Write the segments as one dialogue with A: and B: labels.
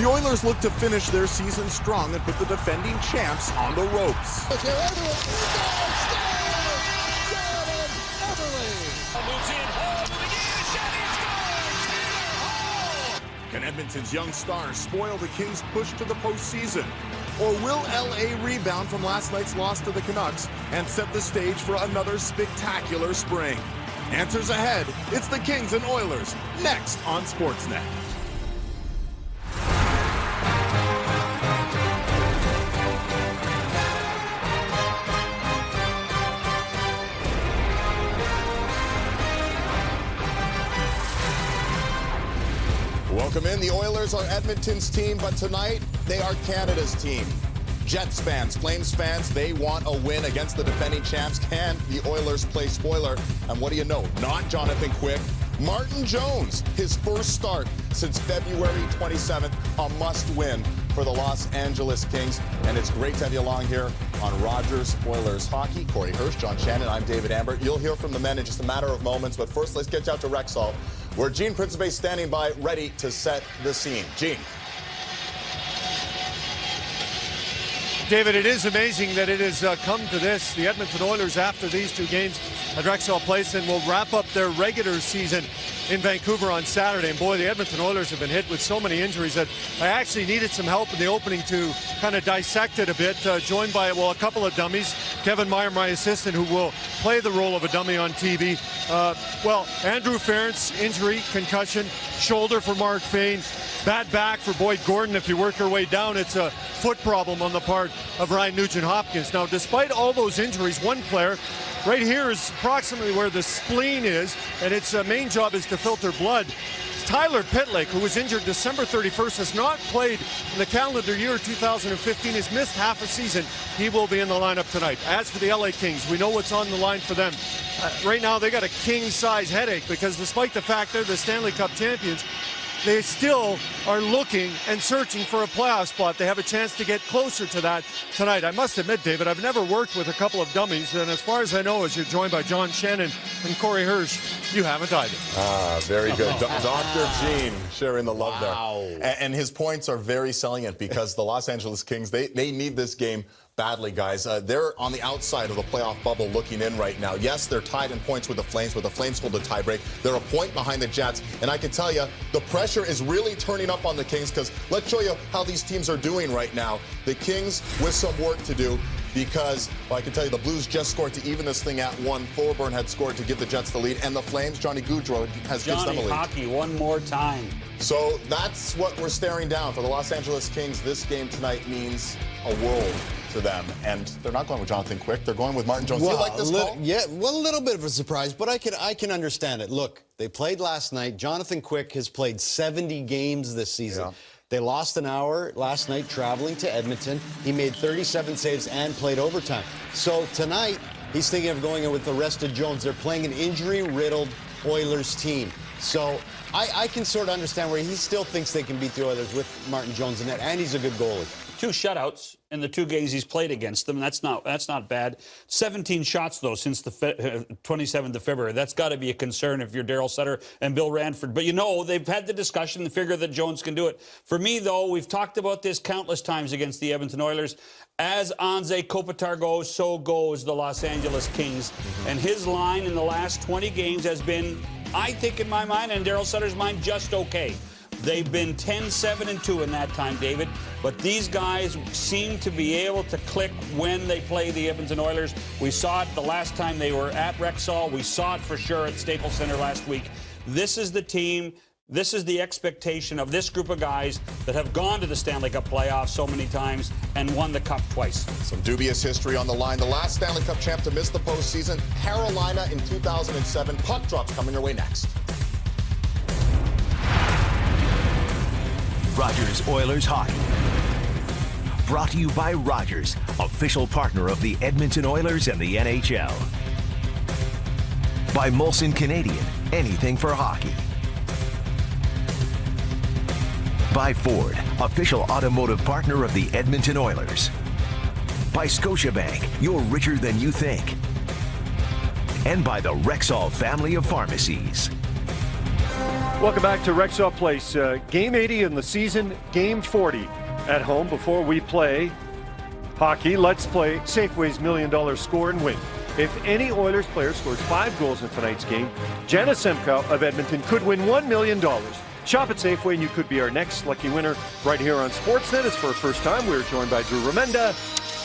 A: The Oilers look to finish their season strong and put the defending champs on the ropes. Can Edmonton's young stars spoil the Kings' push to the postseason? Or will LA rebound from last night's loss to the Canucks and set the stage for another spectacular spring? Answers ahead. It's the Kings and Oilers, next on Sportsnet. Welcome in. The Oilers are Edmonton's team, but tonight they are Canada's team. Jets fans, Flames fans, they want a win against the defending champs. Can the Oilers play spoiler? And what do you know? Not Jonathan Quick. Martin Jones, his first start since February 27th, a must-win for the Los Angeles Kings. And it's great to have you along here on Rogers Oilers Hockey. Corey Hirsch, John Shannon, I'm David Ambert. You'll hear from the men in just a matter of moments, but first let's get you out to Rexall, where Gene Principe is standing by, ready to set the scene. Gene.
B: David, it is amazing that it has come to this. The Edmonton Oilers, after these two games at Rexall Place, and will wrap up their regular season in Vancouver on Saturday. And boy, the Edmonton Oilers have been hit with so many injuries that I actually needed some help in the opening to kind of dissect it a bit. Joined by, well, a couple of dummies. Kevin Meyer, my assistant, who will play the role of a dummy on TV. Andrew Ferentz, injury, concussion, shoulder for Mark Fane. Bad back for Boyd Gordon. If you work your way down, it's a foot problem on the part of Ryan Nugent-Hopkins. Now, despite all those injuries, one player right here is approximately where the spleen is, and its main job is to filter blood. Tyler Pitlick, who was injured December 31st, has not played in the calendar year 2015, has missed half a season. He will be in the lineup tonight. As for the LA Kings, we know what's on the line for them. Right now, they got a king-size headache because despite the fact they're the Stanley Cup champions, they still are looking and searching for a playoff spot. They have a chance to get closer to that tonight. I must admit, David, I've never worked with a couple of dummies, and as far as I know, as you're joined by John Shannon and Corey Hirsch, you haven't either.
A: Very good. Dr. Gene sharing the love there. And his points are very salient because the Los Angeles Kings, they need this game badly, guys. They're on the outside of the playoff bubble looking in right now. Yes, they're tied in points with the Flames, but the Flames hold a tiebreak. They're a point behind the Jets, and I can tell you, the pressure is really turning up on the Kings because let's show you how these teams are doing right now. The Kings with some work to do because, well, I can tell you the Blues just scored to even this thing at 1. Thorburn had scored to give the Jets the lead, and the Flames, Johnny Gaudreau, has given them a lead.
C: Hockey one more time.
A: So that's what we're staring down for the Los Angeles Kings. This game tonight means a world to them, and they're not going with Jonathan Quick. They're going with Martin Jones.
D: Well,
A: do you like this call?
D: Yeah, well, a little bit of a surprise, but I can understand it. Look, they played last night. Jonathan Quick has played 70 games this season. Yeah. They lost an hour last night traveling to Edmonton. He made 37 saves and played overtime. So tonight, he's thinking of going in with the rest of Jones. They're playing an injury-riddled Oilers team. So I can sort of understand where he still thinks they can beat the Oilers with Martin Jones in net, and he's a good goalie.
C: 2 shutouts in the 2 games he's played against them. That's not bad. 17 shots, though, since the 27th of February. That's got to be a concern if you're Darryl Sutter and Bill Ranford. But, you know, they've had the discussion and figure that Jones can do it. For me, though, we've talked about this countless times against the Edmonton Oilers. As Anze Kopitar goes, so goes the Los Angeles Kings. And his line in the last 20 games has been, I think in my mind, and Darryl Sutter's mind, just okay. They've been 10-7-2 in that time, David. But these guys seem to be able to click when they play the Edmonton Oilers. We saw it the last time they were at Rexall. We saw it for sure at Staples Center last week. This is the team. This is the expectation of this group of guys that have gone to the Stanley Cup playoffs so many times and won the Cup twice.
A: Some dubious history on the line. The last Stanley Cup champ to miss the postseason, Carolina in 2007. Puck drops coming your way next.
E: Rogers Oilers Hockey. Brought to you by Rogers, official partner of the Edmonton Oilers and the NHL. By Molson Canadian, anything for hockey. By Ford, official automotive partner of the Edmonton Oilers. By Scotiabank, you're richer than you think. And by the Rexall family of pharmacies.
B: Welcome back to Rexall Place. Game 80 in the season, game 40 at home. Before we play hockey, let's play Safeway's $1 million score and win. If any Oilers player scores 5 goals in tonight's game, Janice Semkow of Edmonton could win $1 million. Shop at Safeway and you could be our next lucky winner right here on Sportsnet. It's for a first time. We're joined by Drew Remenda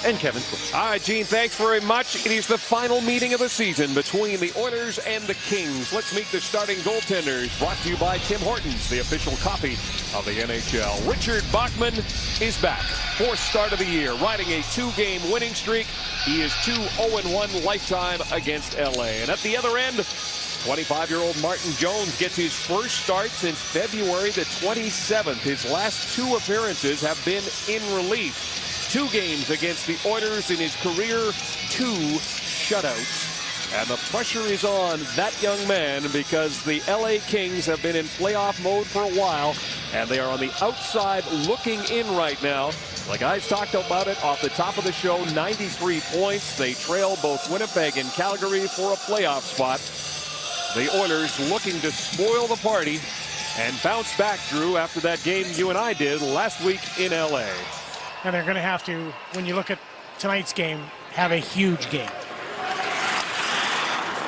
B: and Kevin Foote.
F: All right, Gene, thanks very much. It is the final meeting of the season between the Oilers and the Kings. Let's meet the starting goaltenders, brought to you by Tim Hortons, the official coffee of the NHL. Richard Bachman is back. 4th start of the year, riding a 2-game winning streak. He is 2-0-1 lifetime against LA. And at the other end, 25-year-old Martin Jones gets his first start since February the 27th. His last 2 appearances have been in relief. 2 games against the Oilers in his career, 2 shutouts. And the pressure is on that young man because the LA Kings have been in playoff mode for a while, and they are on the outside looking in right now. The guys talked about it off the top of the show, 93 points. They trail both Winnipeg and Calgary for a playoff spot. The Oilers looking to spoil the party and bounce back, Drew, after that game you and I did last week in LA.
G: And they're going to have to, when you look at tonight's game, have a huge game.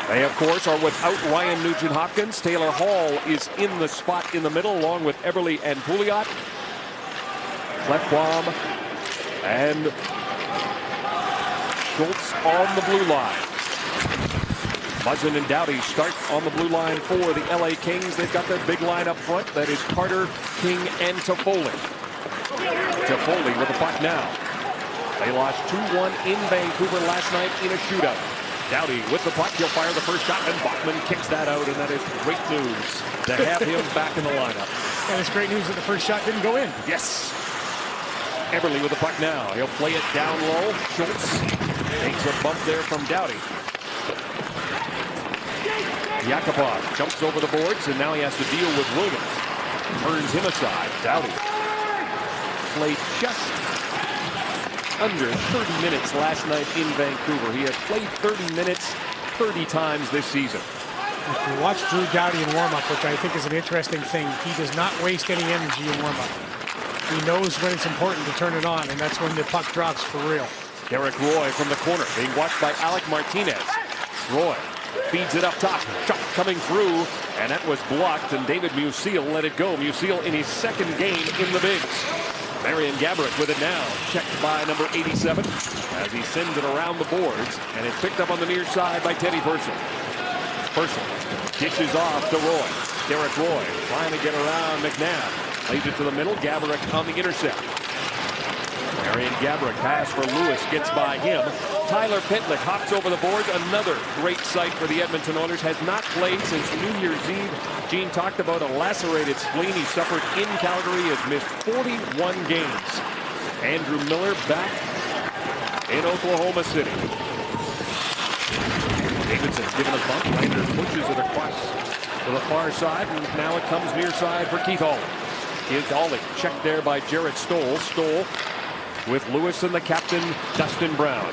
F: They, of course, are without Ryan Nugent-Hopkins. Taylor Hall is in the spot in the middle, along with Eberle and Pouliot. Klefbom and Schultz on the blue line. Muzzin and Doughty start on the blue line for the LA Kings. They've got their big line up front. That is Carter, King, and Toffoli. Toffoli with the puck now. They lost 2-1 in Vancouver last night in a shootout. Doughty with the puck. He'll fire the first shot, and Bachman kicks that out, and that is great news to have him back in the lineup.
G: And it's great news that the first shot didn't go in.
F: Yes. Eberle with the puck now. He'll play it down low. Schultz takes a bump there from Doughty. Yakupov jumps over the boards, and now he has to deal with Williams. Turns him aside. Doughty played just under 30 minutes last night in Vancouver. He has played 30 minutes 30 times this season.
G: If you watch Drew Doughty in warm-up, which I think is an interesting thing, he does not waste any energy in warm-up. He knows when it's important to turn it on, and that's when the puck drops for real.
F: Derek Roy from the corner, being watched by Alec Martinez. Roy feeds it up top. Shot coming through, and that was blocked, and David Musil let it go. Musil in his 2nd game in the bigs. Marian Gaborik with it now, checked by number 87 as he sends it around the boards, and it's picked up on the near side by Teddy Purcell. Purcell dishes off to Roy. Derek Roy trying to get around McNabb. Lays it to the middle. Gaborik on the intercept. Marian Gaborik pass for Lewis, gets by him. Tyler Pitlick hops over the boards. Another great sight for the Edmonton Oilers. Has not played since New Year's Eve. Gene talked about a lacerated spleen he suffered in Calgary. Has missed 41 games. Andrew Miller back in Oklahoma City. Davidson given a bump. Lander pushes it across to the far side, and now it comes near side for Keith Hawley. Here's Hawley, checked there by Jarrett Stoll. Stoll with Lewis and the captain, Dustin Brown.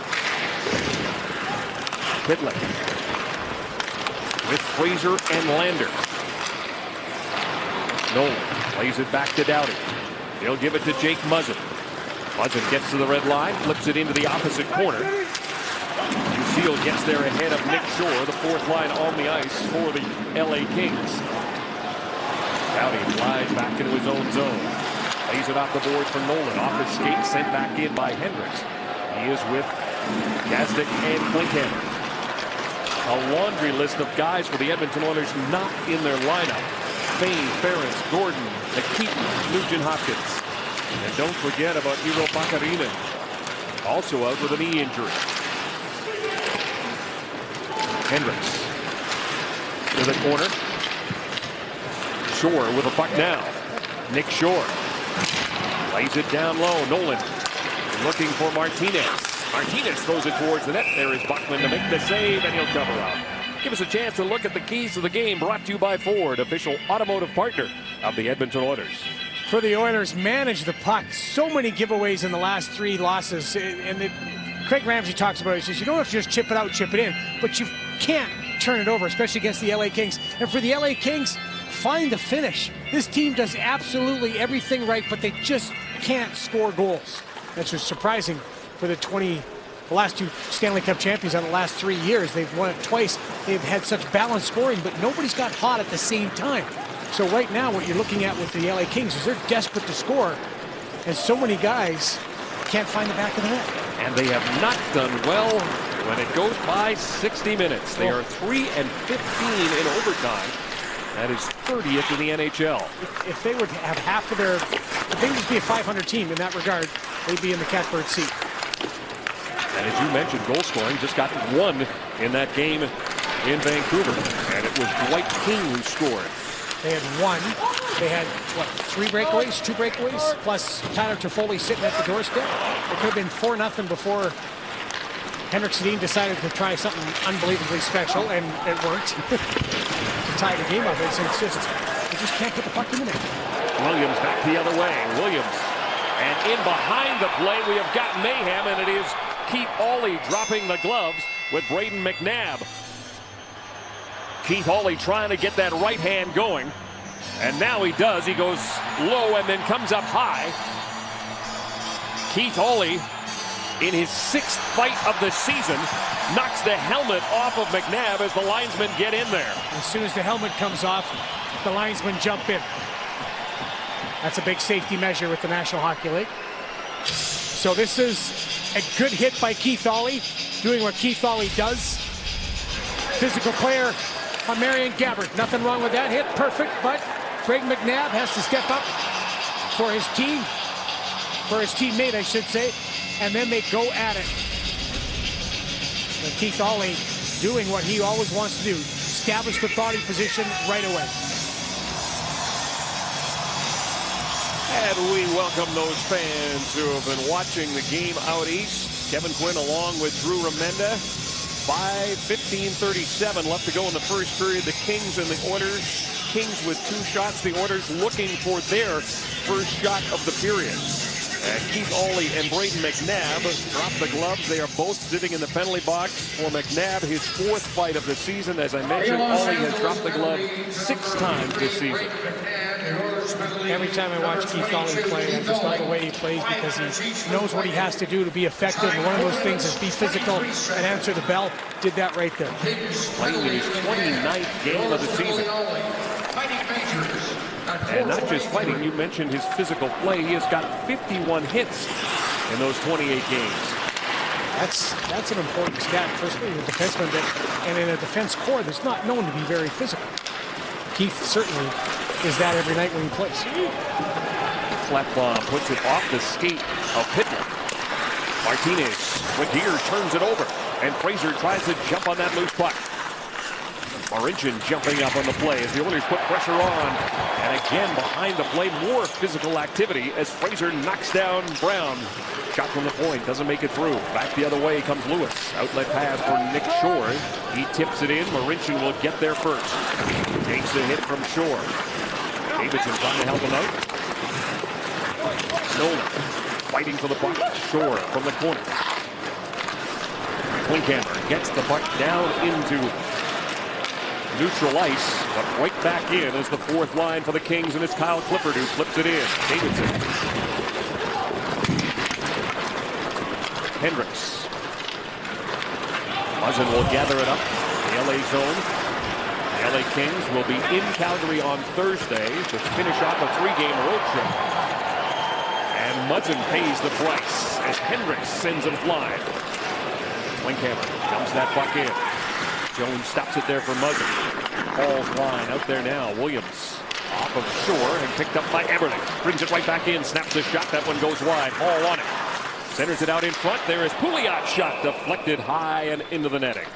F: Pitlick with Fraser and Lander. Nolan plays it back to Doughty. He'll give it to Jake Muzzin. Muzzin gets to the red line, flips it into the opposite corner. Musil gets there ahead of Nick Shore, the 4th line on the ice for the LA Kings. Doughty flies back into his own zone. Lays it off the boards for Nolan. Off his skate, sent back in by Hendricks. He is with Gazdic and Klinkhammer. A laundry list of guys for the Edmonton Oilers not in their lineup. Fane, Ferris, Gordon, Nikita, Nugent-Hopkins. And don't forget about Hiro Pakarinen. Also out with a knee injury. Hendricks to the corner. Shore with a puck now. Nick Shore lays it down low. Nolan looking for Martinez. Martinez throws it towards the net. There is Bachman to make the save, and he'll cover up. Give us a chance to look at the keys to the game, brought to you by Ford, official automotive partner of the Edmonton Oilers.
G: For the Oilers, manage the puck. So many giveaways in the last 3 losses. And Craig Ramsey talks about it. He says, you don't have to just chip it out, chip it in, but you can't turn it over, especially against the LA Kings. And for the LA Kings, find the finish. This team does absolutely everything right, but they just can't score goals. That's just surprising for the last two Stanley Cup champions on the last 3 years. They've won it twice. They've had such balanced scoring, but nobody's got hot at the same time. So right now, what you're looking at with the LA Kings is they're desperate to score, and so many guys can't find the back of the net.
F: And they have not done well when it goes by 60 minutes. They are 3-15 in overtime. That is 30th in the NHL.
G: If they would have half of their, if they would just be a 500 team in that regard, they'd be in the catbird seat.
F: And as you mentioned, goal scoring just got one in that game in Vancouver. And it was Dwight King who scored.
G: They had one. They had, what, 2 breakaways, plus Tyler Toffoli sitting at the doorstep. It could have been 4-0 before Henrik Sedin decided to try something unbelievably special, and it worked to tie the game up. It's just, they just can't get the puck in the net.
F: Williams back the other way. Williams. And in behind the play, we have got mayhem, and it is Keith Aulie dropping the gloves with Braden McNabb. Keith Aulie trying to get that right hand going. And now he does. He goes low and then comes up high. Keith Aulie, in his 6th fight of the season, knocks the helmet off of McNabb as the linesmen get in there.
G: As soon as the helmet comes off, the linesmen jump in. That's a big safety measure with the National Hockey League. So this is a good hit by Keith Aulie, doing what Keith Aulie does. Physical player on Marion Gabbard. Nothing wrong with that hit. Perfect, but Greg McNabb has to step up for his team, for his teammate, I should say, and then they go at it. And Keith Aulie doing what he always wants to do, establish the body position right away.
F: And we welcome those fans who have been watching the game out east. Kevin Quinn along with Drew Remenda. 15:37 left to go in the first period. The Kings and the Oilers. Kings with 2 shots. The Oilers looking for their first shot of the period. And Keith Aulie and Braden McNabb drop the gloves. They are both sitting in the penalty box for McNabb, his 4th fight of the season. As I mentioned, Aulie has dropped the glove 6 times this season.
G: Every time I watch Keith Aulie play, I just love the way he plays because he knows what he has to do to be effective. And one of those things is be physical and answer the bell. Did that right there.
F: Playing in his 29th game of the season. And not just fighting, you mentioned his physical play. He has got 51 hits in those 28 games.
G: That's an important stat, firstly, in a defenseman and in a defense corps that's not known to be very physical. Keith certainly is that every night when he plays.
F: Flatbomb puts it off the skate of Pittman. Martinez, Laguerre turns it over, and Fraser tries to jump on that loose puck. Marincin jumping up on the play as the Oilers put pressure on. And again, behind the play, more physical activity as Fraser knocks down Brown. Shot from the point, doesn't make it through. Back the other way comes Lewis. Outlet pass for Nick Shore. He tips it in. Marincin will get there first. Takes a hit from Shore. Davidson trying to help him out. Nolan fighting for the puck. Shore from the corner. Klinkhammer gets the puck down into neutral ice, but right back in as the 4th line for the Kings, and it's Kyle Clifford who flips it in. Davidson. Hendricks. Muzzin will gather it up. The LA zone. The LA Kings will be in Calgary on Thursday to finish off a 3-game road trip. And Muzzin pays the price as Hendricks sends him flying. Klinkhammer dumps that puck in. Jones stops it there for Muzzin. Hall's line out there now. Williams off of Shore and picked up by Eberle. Brings it right back in. Snaps the shot. That one goes wide. Hall on it. Centers it out in front. There is Pouliot's shot deflected high and into the netting.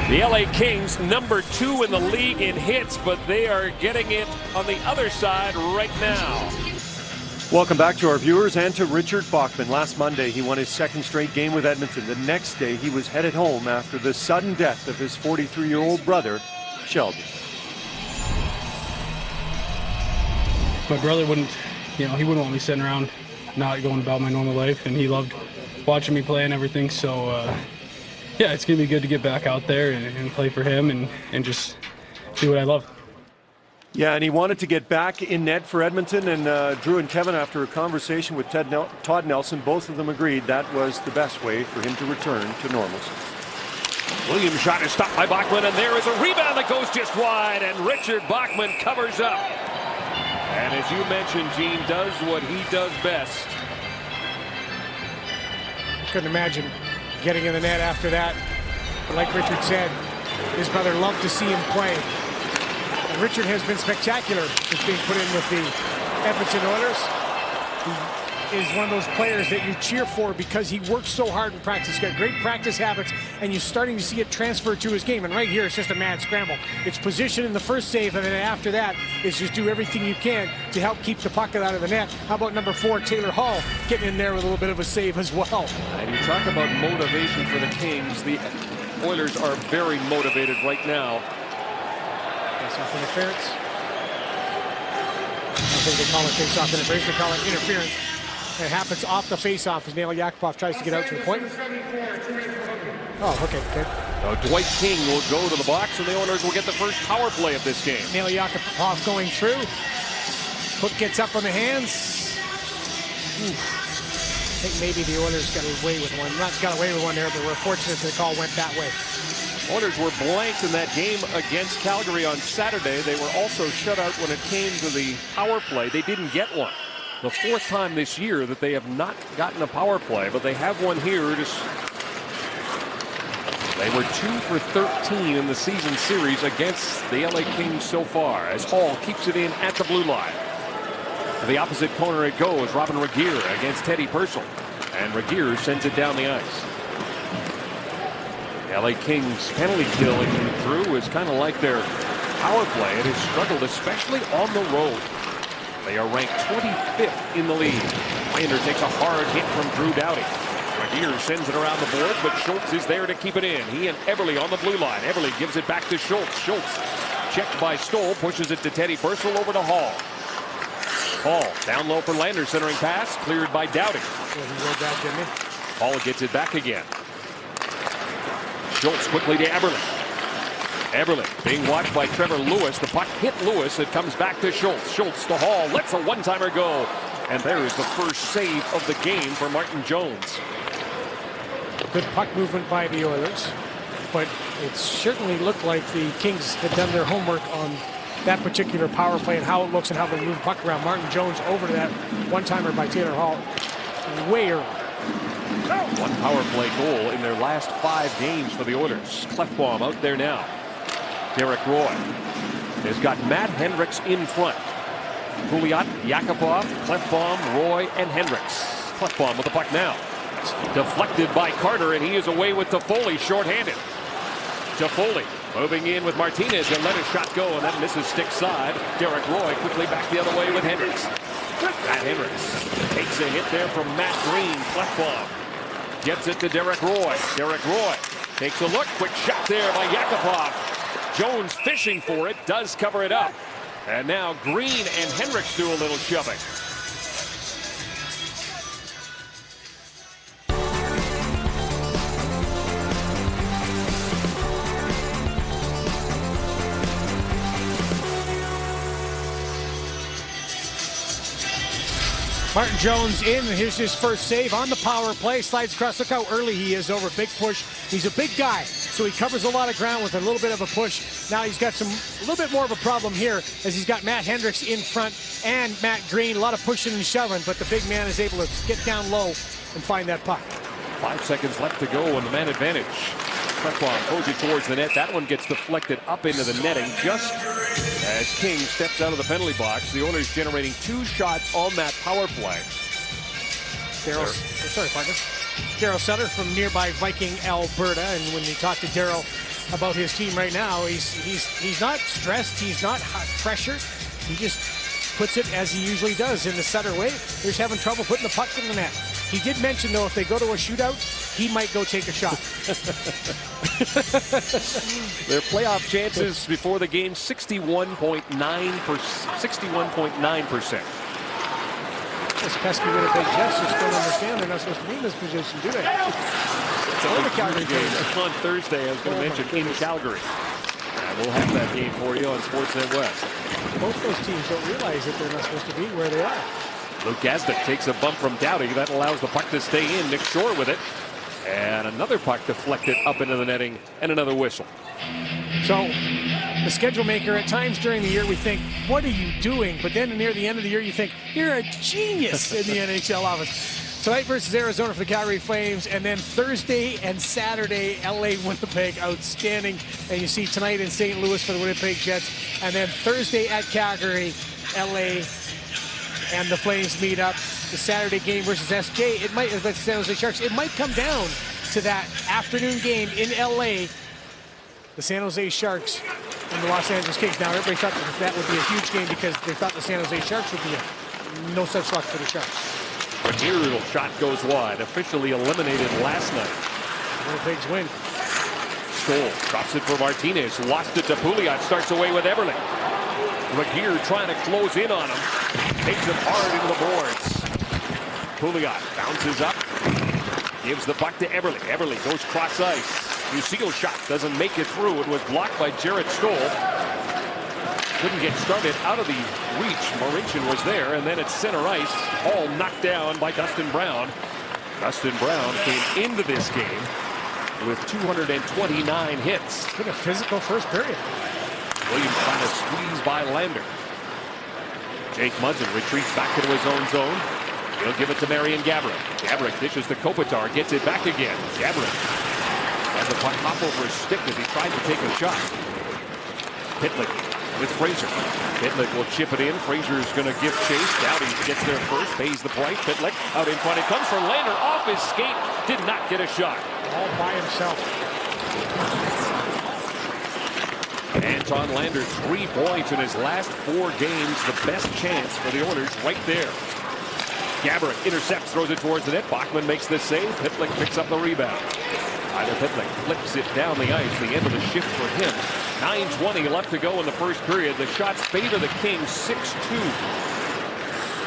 F: The LA Kings, number 2 in the league in hits, but they are getting it on the other side right now.
B: Welcome back to our viewers and to Richard Bachman. Last Monday, he won his 2nd straight game with Edmonton. The next day, he was headed home after the sudden death of his 43-year-old brother, Sheldon.
H: My brother wouldn't, he wouldn't want me sitting around not going about my normal life, and he loved watching me play and everything. So yeah, it's going to be good to get back out there and play for him and just do what I love.
B: Yeah, and he wanted to get back in net for Edmonton, and Drew and Kevin, after a conversation with Todd Nelson, both of them agreed that was the best way for him to return to normalcy.
F: Williams' shot is stopped by Bachman, and there is a rebound that goes just wide, and Richard Bachman covers up. And as you mentioned, Gene does what he does best.
G: I couldn't imagine getting in the net after that. But like Richard said, his brother loved to see him play. And Richard has been spectacular since being put in with the Edmonton Oilers. He is one of those players that you cheer for because he works so hard in practice. He's got great practice habits, and you're starting to see it transfer to his game. And right here, it's just a mad scramble. It's position in the first save, and then after that is just do everything you can to help keep the puck out of the net. How about number 4, Taylor Hall, getting in there with a little bit of a save as well.
F: And you talk about motivation for the Kings. The Oilers are very motivated right now.
G: Face-off interference. I don't think they call it face-off interference. They call it interference. It happens off the face-off as Nail Yakupov tries to get out to the point. Oh, okay.
F: Dwight King will go to the box, and the Oilers will get the first power play of this game.
G: Nail Yakupov going through. Hook gets up on the hands. Oof. I think maybe the Oilers got away with one. Not got away with one there, but we're fortunate the call went that way.
F: Oilers were blanked in that game against Calgary on Saturday. They were also shut out when it came to the power play. They didn't get one. The 4th time this year that they have not gotten a power play, but they have one here. They were 2 for 13 in the season series against the LA Kings so far, as Hall keeps it in at the blue line. To the opposite corner it goes. Robin Regeer against Teddy Purcell, and Regeer sends it down the ice. The LA Kings penalty kill in Drew is kind of like their power play. It has struggled, especially on the road. They are ranked 25th in the league. Lander takes a hard hit from Drew Doughty. Regeer sends it around the board, but Schultz is there to keep it in. He and Eberle on the blue line. Eberle gives it back to Schultz. Schultz checked by Stoll, pushes it to Teddy Purcell over to Hall. Hall down low for Lander, centering pass, cleared by Doughty. Hall gets it back again. Schultz quickly to Eberle. Eberle being watched by Trevor Lewis. The puck hit Lewis. It comes back to Schultz. Schultz to Hall. Lets a one-timer go. And there is the first save of the game for Martin Jones.
G: Good puck movement by the Oilers. But it certainly looked like the Kings had done their homework on that particular power play and how it looks and how they move the puck around. Martin Jones over to that one-timer by Taylor Hall. Way early.
F: One power play goal in their last 5 games for the Oilers. Clefbaum out there now. Derek Roy has got Matt Hendricks in front. Pouliot, Yakupov, Clefbaum, Roy, and Hendricks. Clefbaum with the puck now. Deflected by Carter, and he is away with Toffoli, shorthanded. Toffoli moving in with Martinez, and let his shot go, and that misses stick side. Derek Roy quickly back the other way with Hendricks. Matt Hendricks takes a hit there from Matt Green. Clefbaum gets it to Derek Roy. Derek Roy takes a look. Quick shot there by Yakupov. Jones fishing for it, does cover it up. And now Green and Hendricks do a little shoving.
G: Martin Jones in, and here's his first save on the power play. Slides across. Look how early he is over. Big push. He's a big guy, so he covers a lot of ground with a little bit of a push. Now he's got a little bit more of a problem here as he's got Matt Hendricks in front and Matt Green. A lot of pushing and shoving, but the big man is able to get down low and find that puck.
F: 5 seconds left to go and the man advantage. Clefbaum throws it towards the net. That one gets deflected up into the netting just as King steps out of the penalty box. The Oilers generating 2 shots on that power play.
G: Daryl Sutter from nearby Viking, Alberta. And when you talk to Daryl about his team right now, he's not stressed. He's not pressured. He just puts it as he usually does in the Sutter way. They're just having trouble putting the puck in the net. He did mention, though, if they go to a shootout, he might go take a shot.
F: Their playoff chances before the game, 61.9%.
G: Those pesky Winnipeg Jets just don't understand they're not supposed to be in this position, do they?
F: It's a Calgary game on Thursday, I was going to mention, in Calgary. And we'll have that game for you on Sportsnet West.
G: Both those teams don't realize that they're not supposed to be where they are.
F: Luke Gazdic takes a bump from Doughty. That allows the puck to stay in. Nick Shore with it. And another puck deflected up into the netting, and another whistle.
G: So the schedule maker, at times during the year we think, what are you doing? But then near the end of the year you think, you're a genius in the NHL office. Tonight versus Arizona for the Calgary Flames, and then Thursday and Saturday, LA, Winnipeg, outstanding. And you see tonight in St. Louis for the Winnipeg Jets, and then Thursday at Calgary, LA, and the Flames meet up. The Saturday game versus SJ, it might, against San Jose Sharks, it might come down to that afternoon game in LA. The San Jose Sharks and the Los Angeles Kings. Now everybody thought that would be a huge game because they thought the San Jose Sharks would be no such luck for the Sharks.
F: A brutal shot goes wide, officially eliminated last night.
G: Winnipeg's win.
F: Stoll drops it for Martinez, lost it to Pouliot, starts away with Eberle. Laguerre trying to close in on him, takes it hard into the boards. Pouliot bounces up, gives the puck to Eberle. Eberle goes cross ice. Musillo shot doesn't make it through. It was blocked by Jared Stoll. Couldn't get started out of the reach. Marincin was there, and then at center ice, all knocked down by Dustin Brown. Dustin Brown came into this game with 229 hits.
G: Been a physical first period.
F: Williams trying to squeeze by Lander. Jake Muzzin retreats back into his own zone. He'll give it to Marian Gaborik. Gaborik dishes to Kopitar, gets it back again. Gaborik has the puck hop over his stick as he tried to take a shot. Pitlick with Fraser. Pitlick will chip it in. Fraser's going to give chase. Doughty gets there first, pays the price. Pitlick out in front. It comes from Lander off his skate. Did not get a shot.
G: All by himself.
F: Anton Lander, 3 points in his last 4 games. The best chance for the Oilers right there. Gaborik intercepts, throws it towards the net. Bachman makes the save. Pitlick picks up the rebound. Tyler Pitlick flips it down the ice. The end of the shift for him. 9:20 left to go in the first period. The shots favor the Kings 6-2.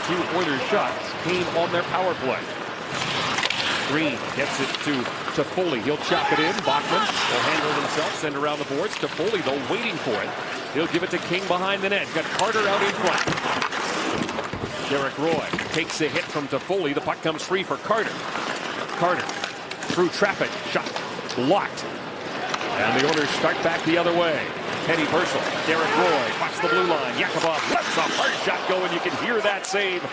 F: The 2 Oilers shots came on their power play. Green gets it to Toffoli. He'll chop it in. Bachman will handle it himself. Send around the boards. Toffoli, though, waiting for it. He'll give it to King behind the net. Got Carter out in front. Derek Roy takes a hit from Toffoli. The puck comes free for Carter. Carter through traffic. Shot blocked. And the Oilers start back the other way. Teddy Purcell. Derek Roy across the blue line. Yakupov lets a hard shot go, and you can hear that save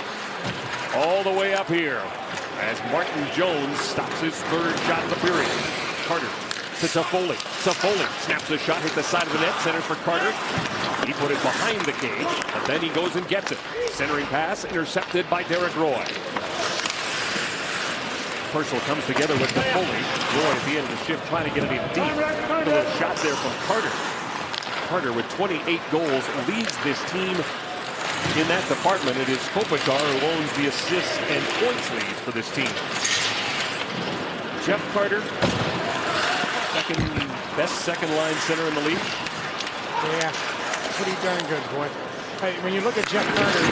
F: all the way up here as Martin Jones stops his 3rd shot of the period. Carter to Toffoli. Toffoli snaps a shot, hit the side of the net, centers for Carter. He put it behind the cage, but then he goes and gets it. Centering pass intercepted by Derek Roy. Purcell comes together with Toffoli. Roy at the end of the shift trying to get it in deep. A little shot there from Carter. Carter with 28 goals leads this team in that department. It is Kopitar who owns the assists and points leads for this team. Jeff Carter, best second line center in the league.
G: Yeah, pretty darn good, boy. Hey, when you look at Jeff Carter,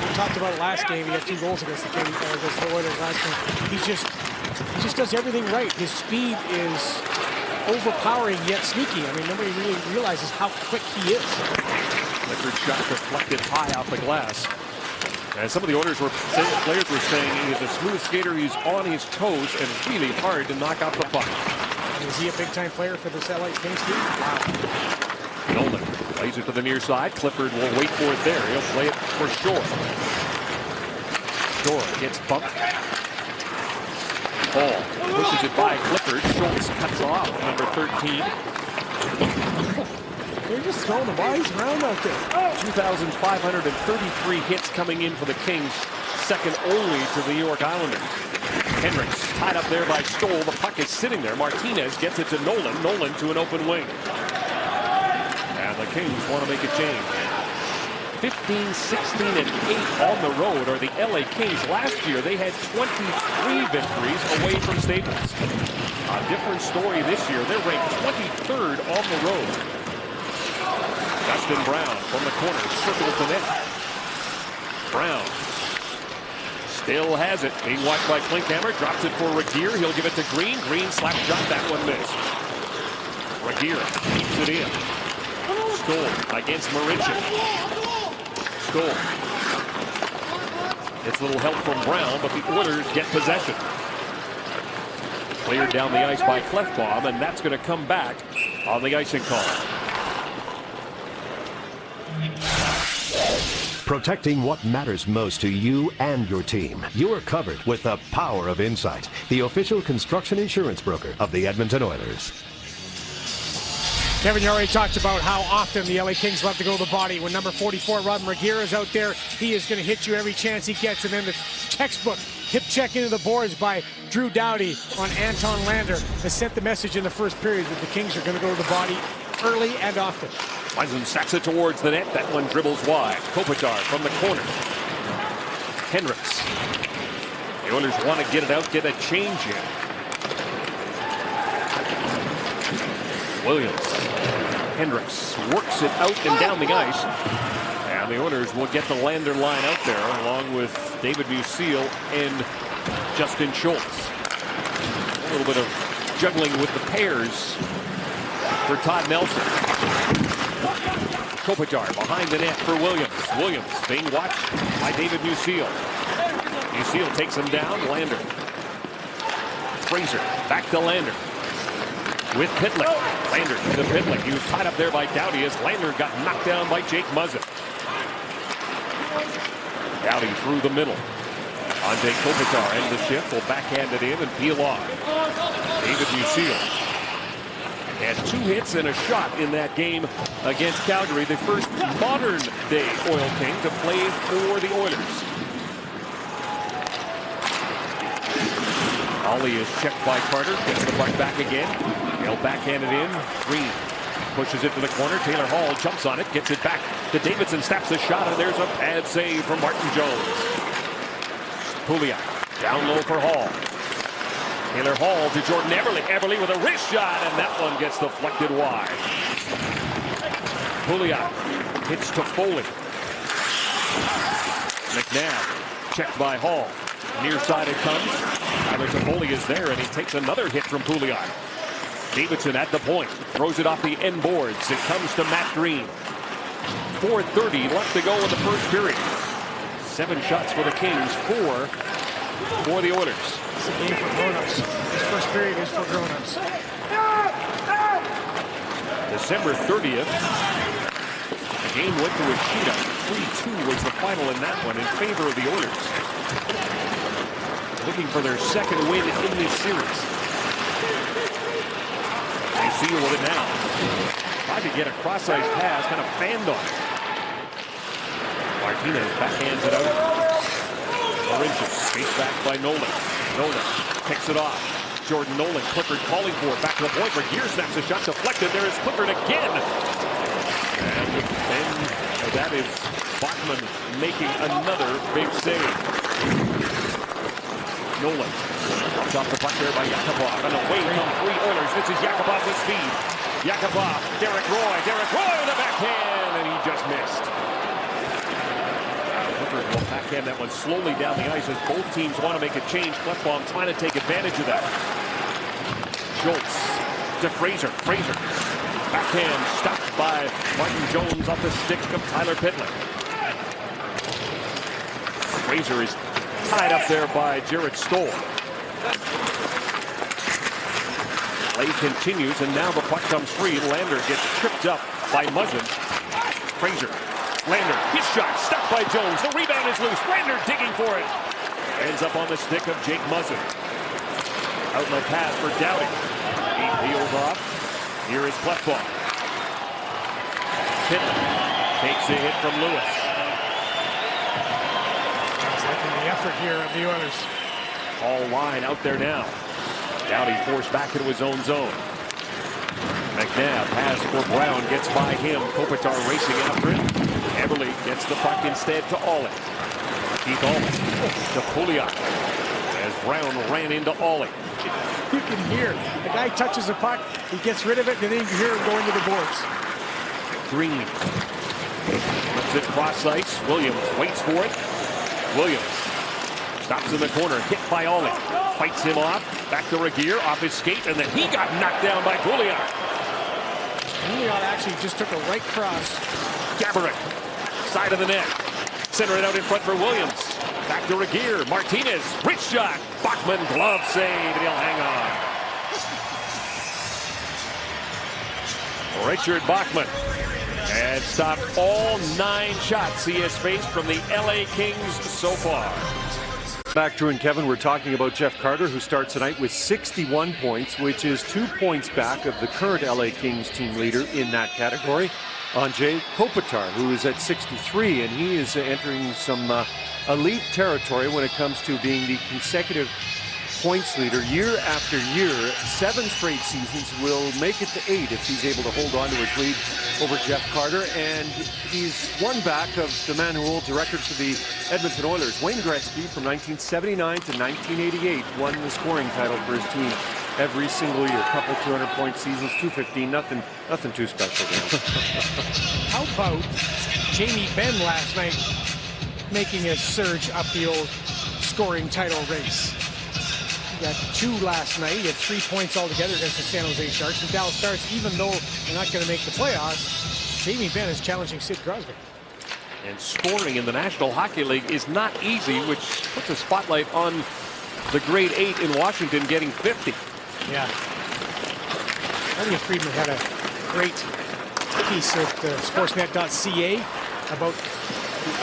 G: we talked about it last game. He had 2 goals against the Kings, against the Oilers last game. He just does everything right. His speed is overpowering yet sneaky. I mean, nobody really realizes how quick he is.
F: Liquor shot deflected high off the glass. And some of the players were saying he's a smooth skater. He's on his toes and really hard to knock out the puck.
G: And is he a big-time player for this LA Kings team? Wow.
F: Nolan plays it to the near side. Clifford will wait for it there. He'll play it for Shore. Shore gets bumped. Ball pushes it by Clifford. Schultz cuts off number 13.
G: They're just throwing the bodies around out there.
F: 2,533 hits coming in for the Kings, second only to the New York Islanders. Hendricks tied up there by Stoll. The puck is sitting there. Martinez gets it to Nolan. Nolan to an open wing. And the Kings want to make a change. 15, 16, and 8 on the road are the LA Kings. Last year, they had 23 victories away from Staples. A different story this year. They're ranked 23rd on the road. Dustin Brown from the corner circles the net. Brown Still has it. Being watched by Klinkhammer. Drops it for Regeer. He'll give it to Green. Green slap shot. That one missed. Regeer keeps it in. Stoll against Marincin. Stoll. Gets a little help from Brown, but the Oilers get possession. Cleared down the ice by Klefbom, and that's going to come back on the icing call.
E: Protecting what matters most to you and your team. You are covered with the power of Insight, the official construction insurance broker of the Edmonton Oilers.
G: Kevin, you already talked about how often the LA Kings love to go to the body. When number 44, Robin Regeer, is out there, he is going to hit you every chance he gets. And then the textbook hip check into the boards by Drew Doughty on Anton Lander has sent the message in the first period that the Kings are going to go to the body early and often.
F: Wiseman sacks it towards the net. That one dribbles wide. Kopitar from the corner. Hendricks. The Oilers want to get it out, get a change in. Williams. Hendricks works it out and down the ice. And the Oilers will get the Lander line out there along with David Musil and Justin Schultz. A little bit of juggling with the pairs for Todd Nelson. Kopitar behind the net for Williams. Williams being watched by David Musil. Musil takes him down. Lander. Fraser back to Lander. With Pitlick. Lander to Pitlick. He was tied up there by Doughty as Lander got knocked down by Jake Muzzin. Doughty through the middle. Andre Kopitar ends the shift. Will backhand it in and peel off. David Musil had 2 hits and a shot in that game against Calgary. The first modern-day Oil King to play for the Oilers. Ollie is checked by Carter. Gets the puck back again. He'll backhand it in. Green pushes it to the corner. Taylor Hall jumps on it. Gets it back to Davidson. Snaps a shot, and there's a pad save from Martin Jones. Pouliot down low for Hall. Taylor Hall to Jordan Eberle. Eberle with a wrist shot, and that one gets deflected wide. Pouliot hits to Foley. McNabb checked by Hall. Near side it comes. Tyler Toffoli is there, and he takes another hit from Pouliot. Davidson at the point. Throws it off the end boards. It comes to Matt Green. 4:30 left to go in the first period. 7 shots for the Kings, 4 for the Oilers.
G: It's a game for grown-ups. This first period is for grown-ups.
F: December 30th. The game went to a shootout. 3-2 was the final in that one in favor of the Oilers. Looking for their second win in this series. They seal with it now. Tried to get a cross-ice pass, kind of fanned on it. Martinez backhands it out. Marincin chased back by Nolan. Nolan picks it off. Jordan Nolan, Clifford calling for it. Back to the point. Regeer snaps a shot deflected. There is Clifford again. And then that is Bachman making another big save. Nolan comes off the puck there by Yakupov. And away come 3 Oilers. This is Yakupov with speed. Yakupov, Derek Roy with a backhand, and he just missed. Clifford will backhand that one slowly down the ice as both teams want to make a change. Klefbom trying to take advantage of that. Schultz to Fraser. Fraser backhand stopped by Martin Jones off the stick of Tyler Pitlick. Fraser is tied up there by Jarrett Stoll. Play continues, and now the puck comes free. Lander gets tripped up by Muzzin. Fraser. Lander, his shot, stopped by Jones. The rebound is loose. Lander digging for it. Ends up on the stick of Jake Muzzin. Outlet pass for Doughty. He peels off. Here is Klefbom. Pitlick takes a hit from Lewis.
G: The effort here of the Oilers.
F: All line out there now. Doughty forced back into his own zone. McNabb pass for Brown, gets by him. Kopitar racing after it. Eberle gets the puck instead to Ollie. Keith Ollie to Pouliot as Brown ran into Ollie.
G: You can hear the guy touches the puck, he gets rid of it, and then you can hear him go into the boards.
F: Green flips it cross ice. Williams waits for it. Williams Stops in the corner, hit by Ollie. Fights him off, back to Regier, off his skate, and then he got knocked down by Pouliot.
G: Pouliot actually just took a right cross.
F: Gaborik, side of the net. Center it out in front for Williams. Back to Regier, Martinez, rich shot. Bachman, glove save, and he'll hang on. Richard Bachman had stopped all 9 shots he has faced from the LA Kings so far.
B: Back, Drew and Kevin, we're talking about Jeff Carter, who starts tonight with 61 points, which is 2 points back of the current LA Kings team leader in that category, Andrei Kopitar, who is at 63, and he is entering some elite territory when it comes to being the consecutive points leader year after year. 7 straight seasons, will make it to 8 if he's able to hold on to his lead over Jeff Carter, and he's one back of the man who holds the record for the Edmonton Oilers. Wayne Gretzky from 1979 to 1988 won the scoring title for his team every single year. Couple 200-point seasons, 215, nothing too special there.
G: How about Jamie Benn last night making a surge up the old scoring title race? He got 2 last night. He had 3 points altogether against the San Jose Sharks. The Dallas Stars, even though they're not going to make the playoffs, Jamie Benn is challenging Sid Crosby.
F: And scoring in the National Hockey League is not easy, which puts a spotlight on the grade 8 in Washington getting 50.
G: Yeah. Elliot Friedman had a great piece at sportsnet.ca about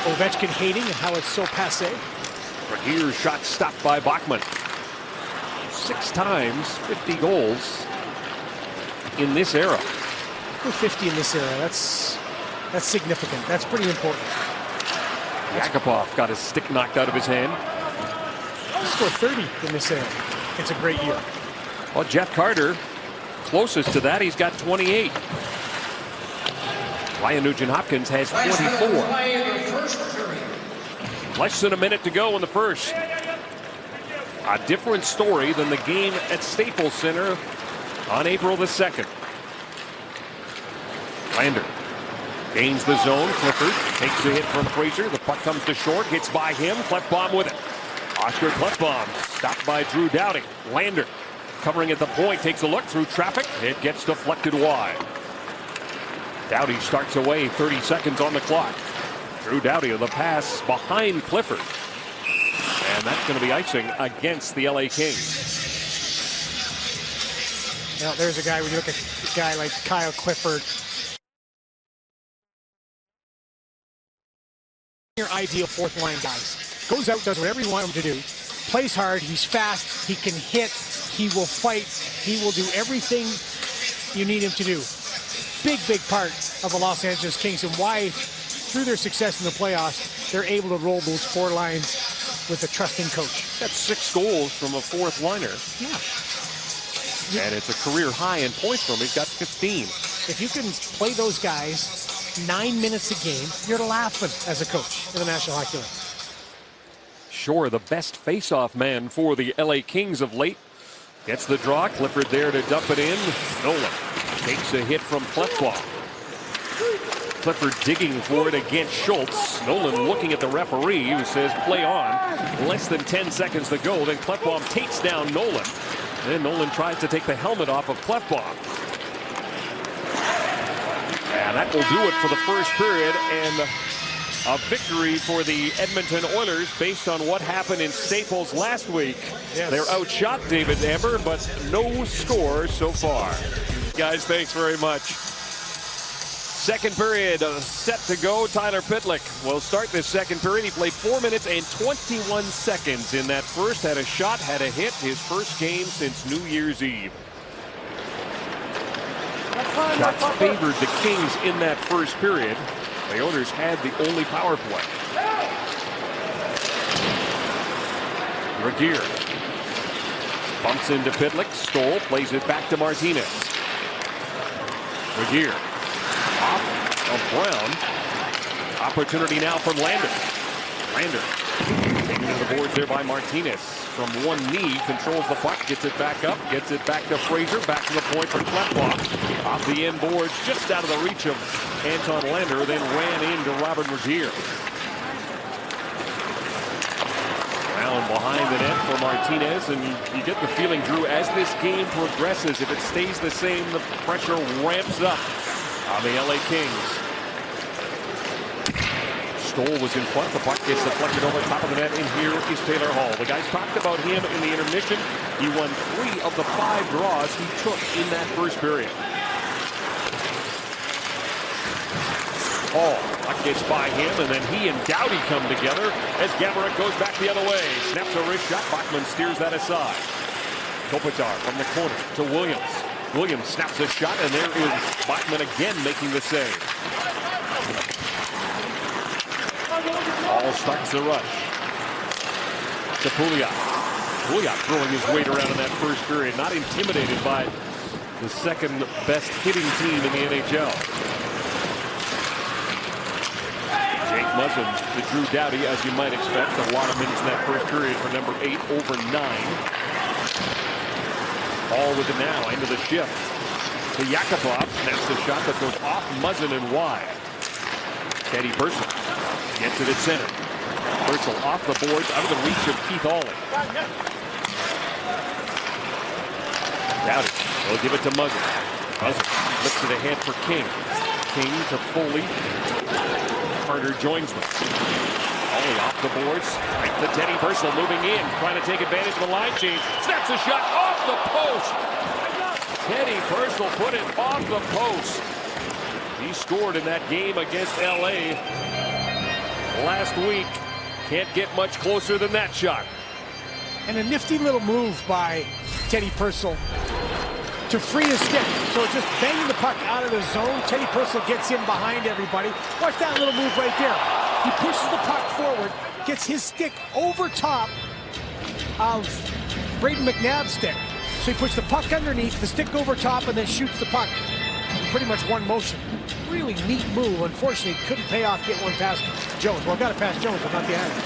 G: Ovechkin hating and how it's so passé.
F: But here's shot stopped by Bachman. 6 times, 50 goals in this era.
G: 50 in this era. That's significant. That's pretty important.
F: Yakupov got his stick knocked out of his hand.
G: He scored 30 in this era. It's a great year.
F: Well, Jeff Carter, closest to that, he's got 28. Ryan Nugent-Hopkins has 24. Less than a minute to go in the first. A different story than the game at Staples Center on April the 2nd. Lander gains the zone. Clifford takes the hit from Fraser. The puck comes to short, hits by him. Klefbom with it. Oscar Klefbom stopped by Drew Doughty. Lander covering at the point, takes a look through traffic. It gets deflected wide. Doughty starts away, 30 seconds on the clock. Drew Doughty with the pass behind Clifford. And that's going to be icing against the LA Kings.
G: Now, there's a guy, when you look at a guy like Kyle Clifford, your ideal 4th line guys. Goes out, does whatever you want him to do. Plays hard, he's fast, he can hit, he will fight, he will do everything you need him to do. Big part of the Los Angeles Kings, and why, through their success in the playoffs, they're able to roll those 4 lines with a trusting coach.
F: That's 6 goals from a 4th liner.
G: Yeah.
F: And it's a career high in points for him. He's got 15.
G: If you can play those guys 9 minutes a game, you're laughing as a coach in the National Hockey League.
F: Shore, the best face-off man for the LA Kings of late. Gets the draw. Clifford there to dump it in. Nolan takes a hit from Klefbom. Clifford digging for it against Schultz. Nolan looking at the referee, who says play on. Less than 10 seconds to go. Then Klefbom takes down Nolan. Then Nolan tries to take the helmet off of Klefbom. And that will do it for the first period. And a victory for the Edmonton Oilers based on what happened in Staples last week. Yes. They're outshot David Amber, but no score so far. Guys, thanks very much. Second period set to go. Tyler Pitlick will start this second period. He played 4 minutes and 21 seconds in that first. Had a shot, had a hit. His first game since New Year's Eve. Shots favored the Kings in that first period. The Oilers had the only power play. Regier bumps into Pitlick. Stoll plays it back to Martinez. Regier off of Brown. Opportunity now from Lander. Lander taken to the boards there by Martinez. From one knee, controls the puck, gets it back up, gets it back to Fraser, back to the point for Klefbom. Off the end boards, just out of the reach of Anton Lander, then ran into Robert Regier. Down behind the net for Martinez, and you get the feeling, Drew, as this game progresses, if it stays the same, the pressure ramps up on the LA Kings. Stoll was in front. The puck gets deflected over top of the net, and here is Taylor Hall. The guys talked about him in the intermission. He won 3 of the 5 draws he took in that first period. Hall, puck gets by him, and then he and Doughty come together as Gaborik goes back the other way. Snaps a wrist shot. Bachman steers that aside. Kopitar from the corner to Williams. Williams snaps a shot, and there is Bachman again making the save. Hall starts the rush. To Pouliot. Pouliot throwing his weight around in that first period, not intimidated by the second best hitting team in the NHL. Jake Muzzin to Drew Doughty, as you might expect. A lot of minutes in that first period for number 8 over 9. Hall with it now, into the shift. To Yakupov, snaps the shot that goes off Muzzin and wide. Teddy Purcell gets it at center. Purcell off the boards, out of the reach of Keith Hawley. Doughty will give it to Muzzin. Muzzin lifts it ahead for King. King to Foley. Carter joins them. Hawley off the boards. Right to Teddy Purcell moving in, trying to take advantage of the line change. Snaps a shot off the post. Teddy Purcell put it off the post. He scored in that game against LA last week. Can't get much closer than that shot.
G: And a nifty little move by Teddy Purcell to free his stick. So just banging the puck out of the zone. Teddy Purcell gets in behind everybody. Watch that little move right there. He pushes the puck forward, gets his stick over top of Brayden McNabb's stick. So he puts the puck underneath, the stick over top, and then shoots the puck in pretty much one motion. Really neat move. Unfortunately, couldn't pay off, get one past Jones. Well, got to pass Jones, but not the Adams.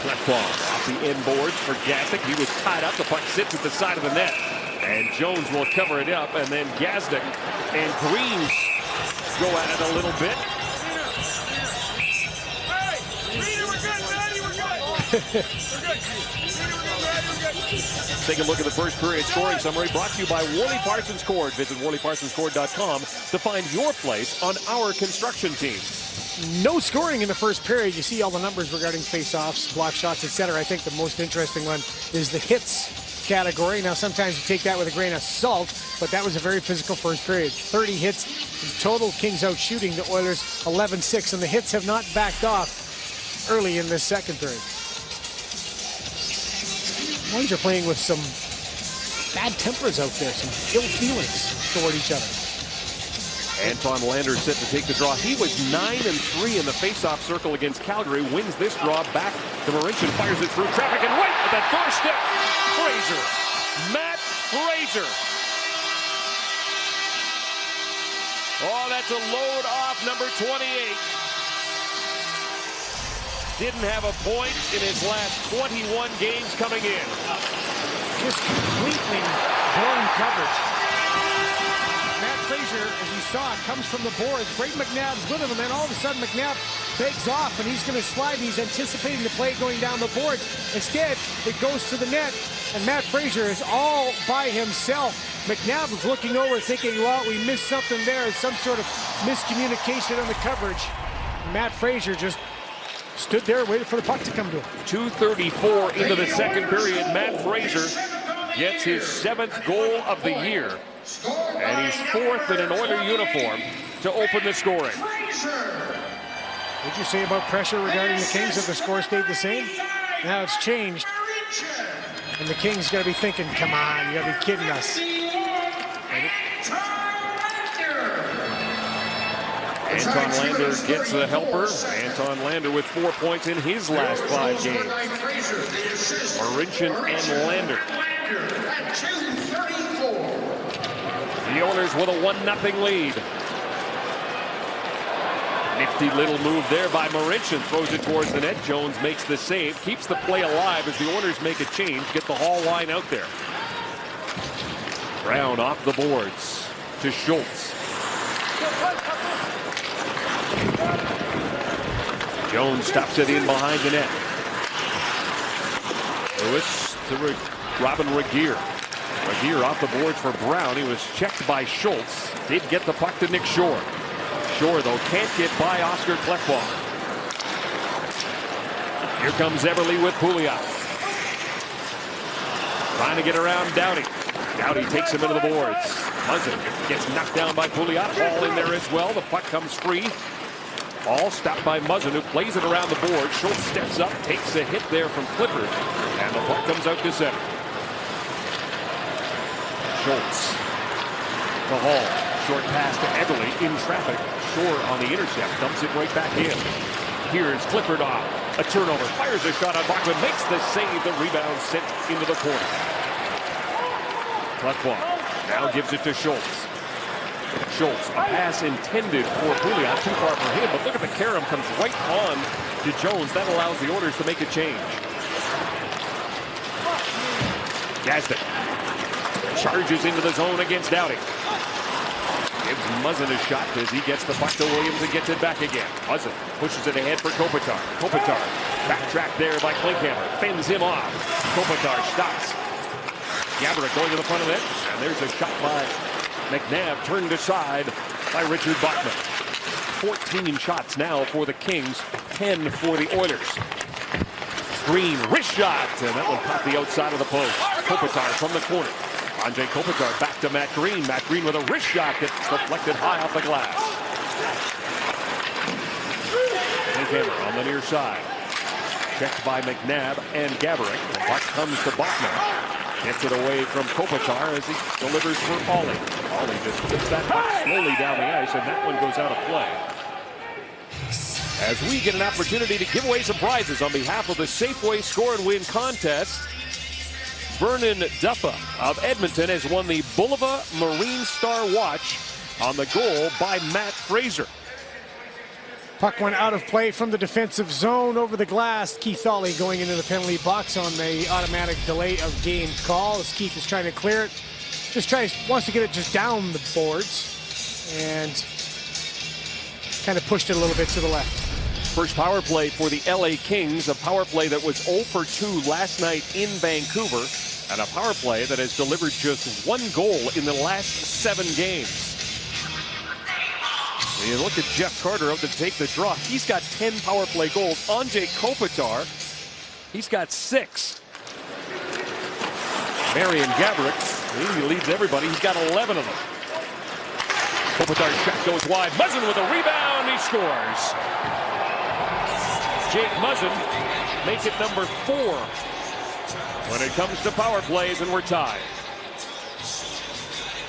F: Left ball off the end boards for Gazdic. He was tied up. The puck sits at the side of the net. And Jones will cover it up. And then Gazdic and Green go at it a little bit. Take a look at the first period scoring summary brought to you by Worley Parsons Cord. Visit WorleyParsonsCord.com to find your place on our construction team.
G: No scoring in the first period. You see all the numbers regarding face-offs, block shots, etc. I think the most interesting one is the hits category. Now, sometimes you take that with a grain of salt, but that was a very physical first period. 30 hits in total. Kings out shooting the Oilers 11-6, and the hits have not backed off early in this second period. Ones are playing with some bad tempers out there, some ill feelings toward each other.
F: Anton Lander set to take the draw. He was 9-3 in the face-off circle against Calgary. Wins this draw back to Marincin, fires it through traffic, and right at that doorstep, Fraser. Matt Fraser. Oh, that's a load off number 28. Didn't have a point in his last 21 games coming in.
G: Just completely blown coverage. Matt Fraser, as you saw, comes from the boards. Brayden McNabb's with him, and then all of a sudden McNabb begs off, and he's going to slide, and he's anticipating the play going down the boards. Instead, it goes to the net, and Matt Fraser is all by himself. McNabb was looking over thinking, well, we missed something there, some sort of miscommunication on the coverage. Matt Fraser just stood there, waited for the puck to come to him.
F: 2:34 into the second period. Matt Fraser gets his 7th goal of the year. And he's 4th in an Oiler uniform to open the scoring.
G: What'd you say about pressure regarding the Kings if the score stayed the same? Now it's changed. And the Kings got to be thinking, come on, you got to be kidding us.
F: Anton Lander gets the helper. Anton Lander with 4 points in his last 5 games. Marincin and Lander. The Oilers with a 1-0 lead. Nifty little move there by Marincin. Throws it towards the net. Jones makes the save. Keeps the play alive as the Oilers make a change. Get the Hall line out there. Brown off the boards to Schultz. Jones stops it in behind the net. Lewis to Robin Regeer. Regeer off the boards for Brown. He was checked by Schultz. Did get the puck to Nick Shore. Shore, though, can't get by Oscar Klefbom. Here comes Eberle with Pouliot. Trying to get around Doughty. Doughty takes him into the boards. Muzzin gets knocked down by Pouliot. Hall in there as well. The puck comes free. All stopped by Muzzin, who plays it around the board. Schultz steps up, takes a hit there from Clifford, and the puck comes out to center. Schultz to Hall. Short pass to Eberle in traffic. Shore on the intercept, dumps it right back in. Here's Clifford off. A turnover, fires a shot on Bachman, makes the save. The rebound sent into the corner. Klefbom now gives it to Schultz. Schultz, a pass intended for Pouliot, too far for him, but look at the carom, comes right on to Jones. That allows the Oilers to make a change. Gazdic charges into the zone against Doughty. Gives Muzzin a shot as he gets the puck to Williams and gets it back again. Muzzin pushes it ahead for Kopitar. Kopitar backtracked there by Klinkhammer. Fends him off. Kopitar stops. Gaborik going to the front of it. And there's a shot by McNabb, turned aside by Richard Bachman. 14 shots now for the Kings, 10 for the Oilers. Green, wrist shot, and that one caught the outside of the post. Kopitar from the corner. Andre Kopitar back to Matt Green. Matt Green with a wrist shot that's deflected high off the glass. Klinkhammer on the near side. Checked by McNabb and Gaborik. The puck comes to Bachman. Gets it away from Kopitar as he delivers for Ollie. Ollie just puts that puck slowly down the ice, and that one goes out of play. As we get an opportunity to give away some prizes on behalf of the Safeway Score and Win contest, Vernon Duffa of Edmonton has won the Bulova Marine Star watch on the goal by Matt Fraser.
G: Puck went out of play from the defensive zone over the glass. Keith Ollie going into the penalty box on the automatic delay of game call as Keith is trying to clear it. Wants to get it just down the boards and kind of pushed it a little bit to the left.
F: First power play for the LA Kings, a power play that was 0 for 2 last night in Vancouver, and a power play that has delivered just 1 goal in the last 7 games. You look at Jeff Carter out to take the draw. He's got 10 power play goals. Andre Kopitar, he's got 6. Marian Gaborik, he leads everybody. He's got 11 of them. Kopitar's shot goes wide. Muzzin with a rebound. He scores. Jake Muzzin makes it number 4 when it comes to power plays, and we're tied.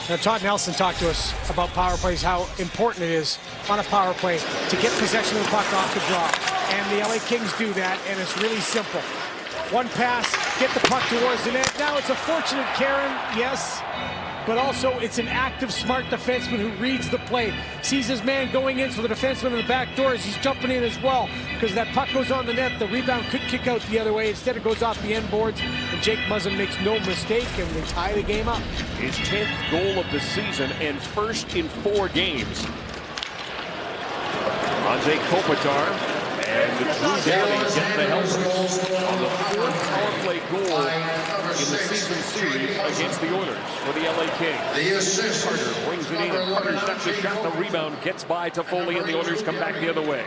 G: Now, Todd Nelson talked to us about power plays, how important it is on a power play to get possession of the puck off the draw. And the LA Kings do that, and it's really simple. One pass, get the puck towards the net. Now it's a fortunate Karen, yes, but also it's an active, smart defenseman who reads the play, sees his man going in, so the defenseman in the back doors, he's jumping in as well, because that puck goes on the net. The rebound could kick out the other way. Instead, it goes off the end boards, and Jake Muzzin makes no mistake, and they tie the game up.
F: His 10th goal of the season and first in 4 games. Andre Kopitar and Drew Doughty get the help on the 4th power play goal in the season series against the Oilers for the LA Kings. Carter brings it in. Carter steps a shot. The rebound gets by Toffoli, and the Oilers come back the other way.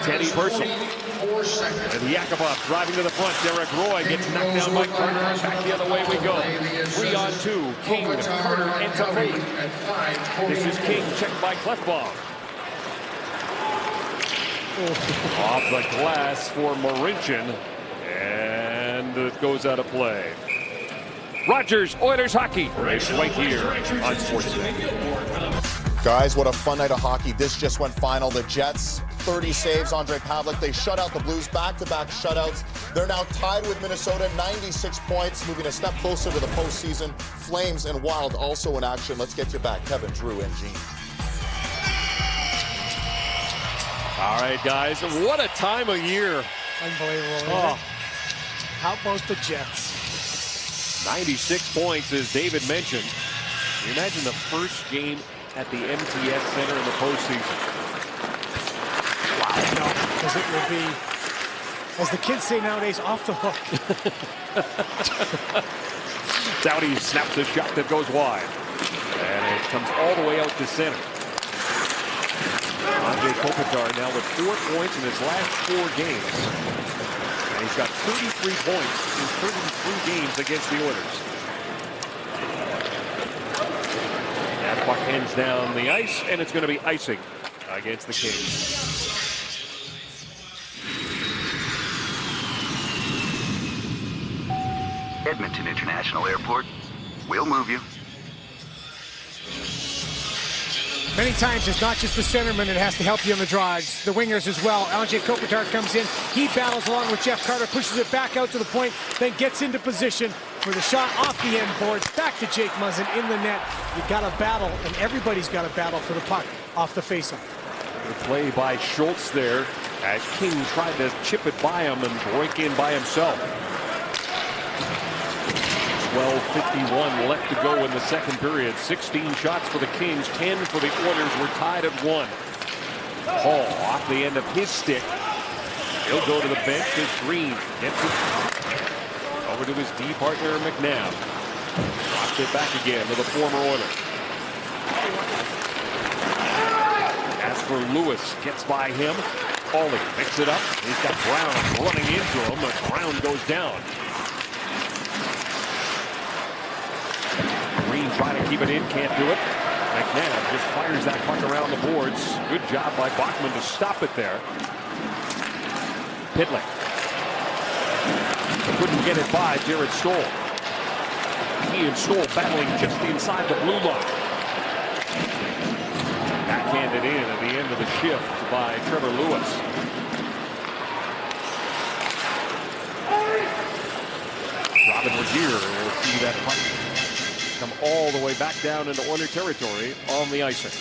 F: Teddy Purcell. And Yakupov driving to the front. Derek Roy gets knocked down by Carter. Back the other way we go. 3-on-2. King, Carter, and Toffoli. This is King, checked by Klefbom. Off the glass for Marincin, and it goes out of play. Rogers, Oilers hockey, right here on Sportsnet.
A: Guys, what a fun night of hockey. This just went final. The Jets, 30 saves. Andre Pavlik, they shut out the Blues, back-to-back shutouts. They're now tied with Minnesota, 96 points, moving a step closer to the postseason. Flames and Wild also in action. Let's get you back, Kevin, Drew, and Gene.
F: All right, guys, what a time of year.
G: Unbelievable.
F: Oh.
G: How about the Jets?
F: 96 points, as David mentioned. Can you imagine the first game at the MTS Center in the postseason?
G: Wow. No, because it would be as the kids say nowadays, off the hook.
F: Doughty snaps a shot that goes wide. And it comes all the way out to center. Andre Kopitar now with 4 points in his last 4 games. And he's got 33 points in 33 games against the Oilers. That puck ends down the ice, and it's going to be icing against the Kings.
I: Edmonton International Airport. We'll move you.
G: Many times it's not just the centerman that has to help you on the drives, the wingers as well. Andre Kopitar comes in, he battles along with Jeff Carter, pushes it back out to the point, then gets into position for the shot off the end boards, back to Jake Muzzin in the net. You got to battle, and everybody's got to battle for the puck off the faceoff.
F: The play by Schultz there as King tried to chip it by him and break in by himself. 12:51 left to go in the second period. 16 shots for the Kings, 10 for the Oilers. We're tied at 1. Hall off the end of his stick. He'll go to the bench as Green gets it over to his D partner McNabb. Drops it back again to the former Oiler. As for Lewis, gets by him. Paulie picks it up. He's got Brown running into him, but Brown goes down. Green trying to keep it in, can't do it. McNabb just fires that puck around the boards. Good job by Bachman to stop it there. Pitlick. Couldn't get it by Jared Stoll. He and Stoll battling just inside the blue line. Backhanded in at the end of the shift by Trevor Lewis. Robin Regier will see that puck come all the way back down into Oiler territory on the icing.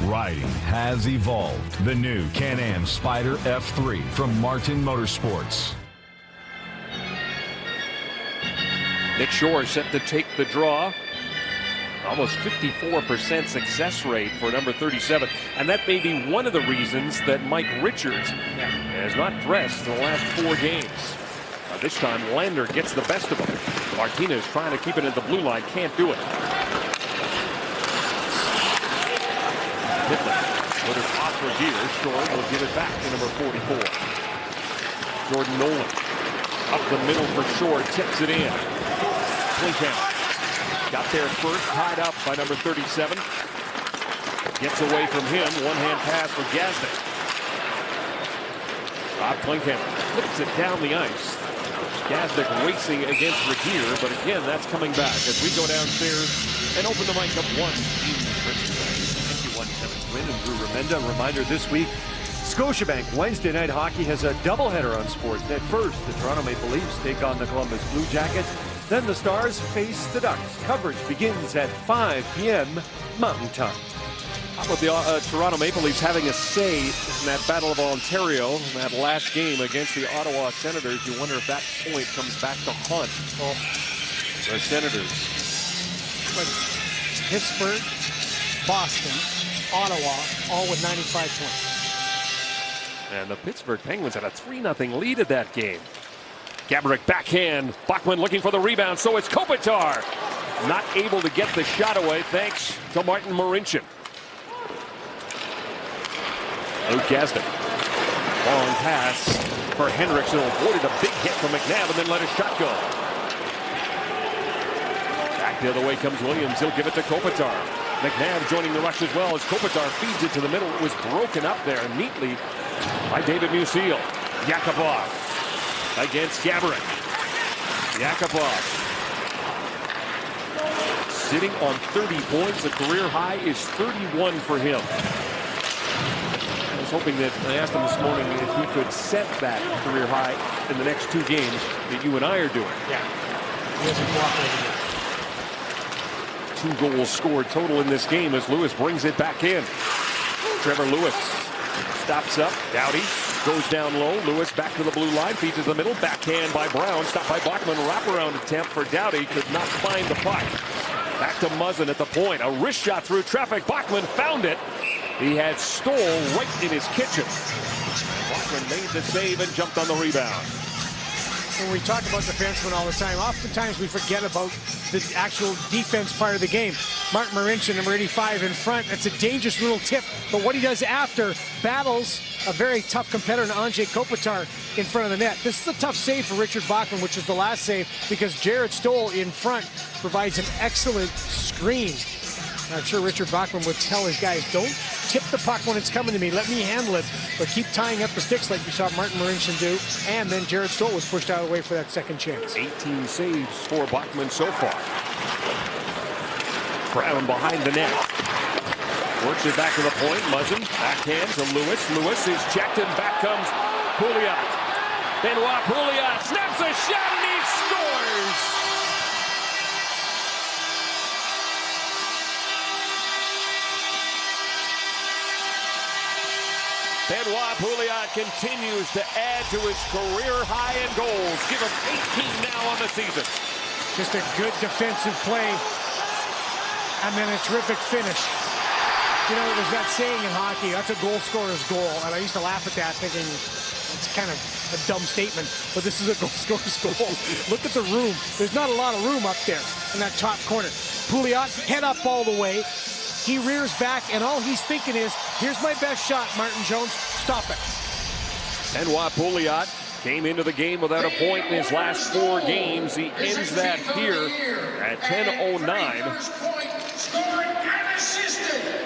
J: Riding has evolved. The new Can-Am Spyder F3 from Martin Motorsports.
F: Nick Shore set to take the draw. Almost 54% success rate for number 37. And that may be one of the reasons that Mike Richards has not dressed in the last 4 games. This time, Lander gets the best of him. Martinez trying to keep it at the blue line. Can't do it. Pitlick put it off Regier. Shore will give it back to number 44. Jordan Nolan up the middle for Shore. Tips it in. Klinkhammer got there first, tied up by number 37. Gets away from him. One-hand pass for Gazdic. Rob Klinkhammer flips it down the ice. Gazdic racing against Regier, but again, that's coming back as we go downstairs and open the mic up 1.
B: Thank you, 1-7 win and Drew Remenda. Reminder this week, Scotiabank Wednesday Night Hockey has a doubleheader on Sportsnet. First, the Toronto Maple Leafs take on the Columbus Blue Jackets. Then the Stars face the Ducks. Coverage begins at 5 p.m. Mountain Time.
F: How about the Toronto Maple Leafs having a say in that Battle of Ontario, in that last game against the Ottawa Senators? You wonder if that point comes back to haunt the Senators.
G: But Pittsburgh, Boston, Ottawa, all with 95 points.
F: And the Pittsburgh Penguins had a 3-0 lead at that game. Gaborik backhand. Bachman looking for the rebound, so it's Kopitar. Not able to get the shot away thanks to Martin Marincin. Luke Gazdic. Long pass for Henriksen. Avoided a big hit from McNabb and then let his shot go. Back the other way comes Williams. He'll give it to Kopitar. McNabb joining the rush as well as Kopitar feeds it to the middle. It was broken up there neatly by David Musil. Yakupov against Gaborik. Yakupov sitting on 30 points. The career high is 31 for him. I was hoping that I asked him this morning if he could set that career high in the next 2 games that you and I are doing.
G: Yeah, he hasn't cooperated.
F: 2 goals scored total in this game as Lewis brings it back in. Trevor Lewis stops up. Doughty goes down low. Lewis back to the blue line. Feeds to the middle. Backhand by Brown. Stopped by Bachman. Wraparound attempt for Doughty. Could not find the puck. Back to Muzzin at the point. A wrist shot through traffic. Bachman found it. He had Stoll right in his kitchen. Bachman made the save and jumped on the rebound.
G: When we talk about defensemen all the time, oftentimes we forget about the actual defense part of the game. Martin Marincin, number 85 in front. That's a dangerous little tip. But what he does after, battles a very tough competitor, Andrzej Kopitar, in front of the net. This is a tough save for Richard Bachman, which is the last save, because Jared Stoll in front provides an excellent screen. I'm sure Richard Bachman would tell his guys, don't tip the puck when it's coming to me. Let me handle it. But keep tying up the sticks like we saw Martin Marincin do. And then Jared Stoll was pushed out of the way for that second chance.
F: 18 saves for Bachman so far. Brown behind the net. Works it back to the point. Muzzin backhand to Lewis. Lewis is checked and back comes Pouliot. Benoit Pouliot snaps a shot and he scores! Benoit Pouliot continues to add to his career high in goals. Give him 18 now on the season.
G: Just a good defensive play and then a terrific finish. You know, there's that saying in hockey, that's a goal scorer's goal. And I used to laugh at that thinking it's kind of a dumb statement, but this is a goal scorer's goal. Look at the room. There's not a lot of room up there in that top corner. Pouliot, head up all the way. He rears back, and all he's thinking is, here's my best shot, Martin Jones. Stop it.
F: Benoit Pouliot came into the game without a point in his last 4 games. He ends that here at 10:09.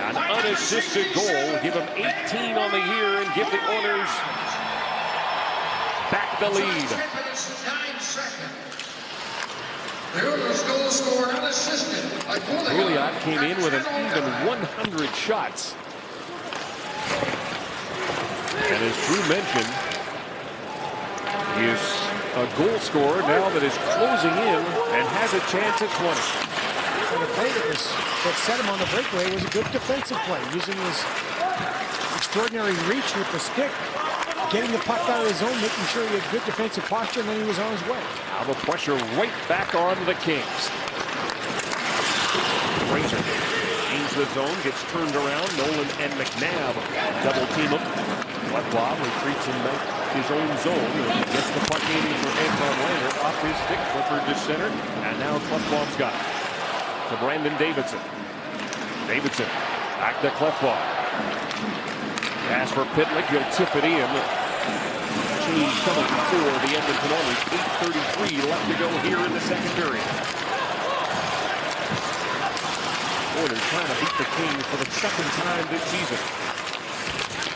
F: An unassisted goal. Give him 18 on the year and give the Oilers back the lead. Pouliot came in with an even 100 shots. And as Drew mentioned, he is a goal scorer now that is closing in and has a chance at 20.
G: And the play that set him on the breakaway was a good defensive play, using his extraordinary reach with the stick, getting the puck out of the zone, making sure he had good defensive posture, and then he was on his way.
F: Now the pressure right back on the Kings. Fraser gains the zone, gets turned around. Nolan and McNabb double team him. Klefbom retreats in his own zone and gets the puck in for Anton Lander off his stick. Clifford to center, and now Klefbom's got it. To Brandon Davidson. Davidson back to Klefbom. Pass for Pitlick, he'll tip it in. Change coming for the Edmonton Oilers. 8:33 left to go here in the second period. Oilers trying to beat the Kings for the second time this season.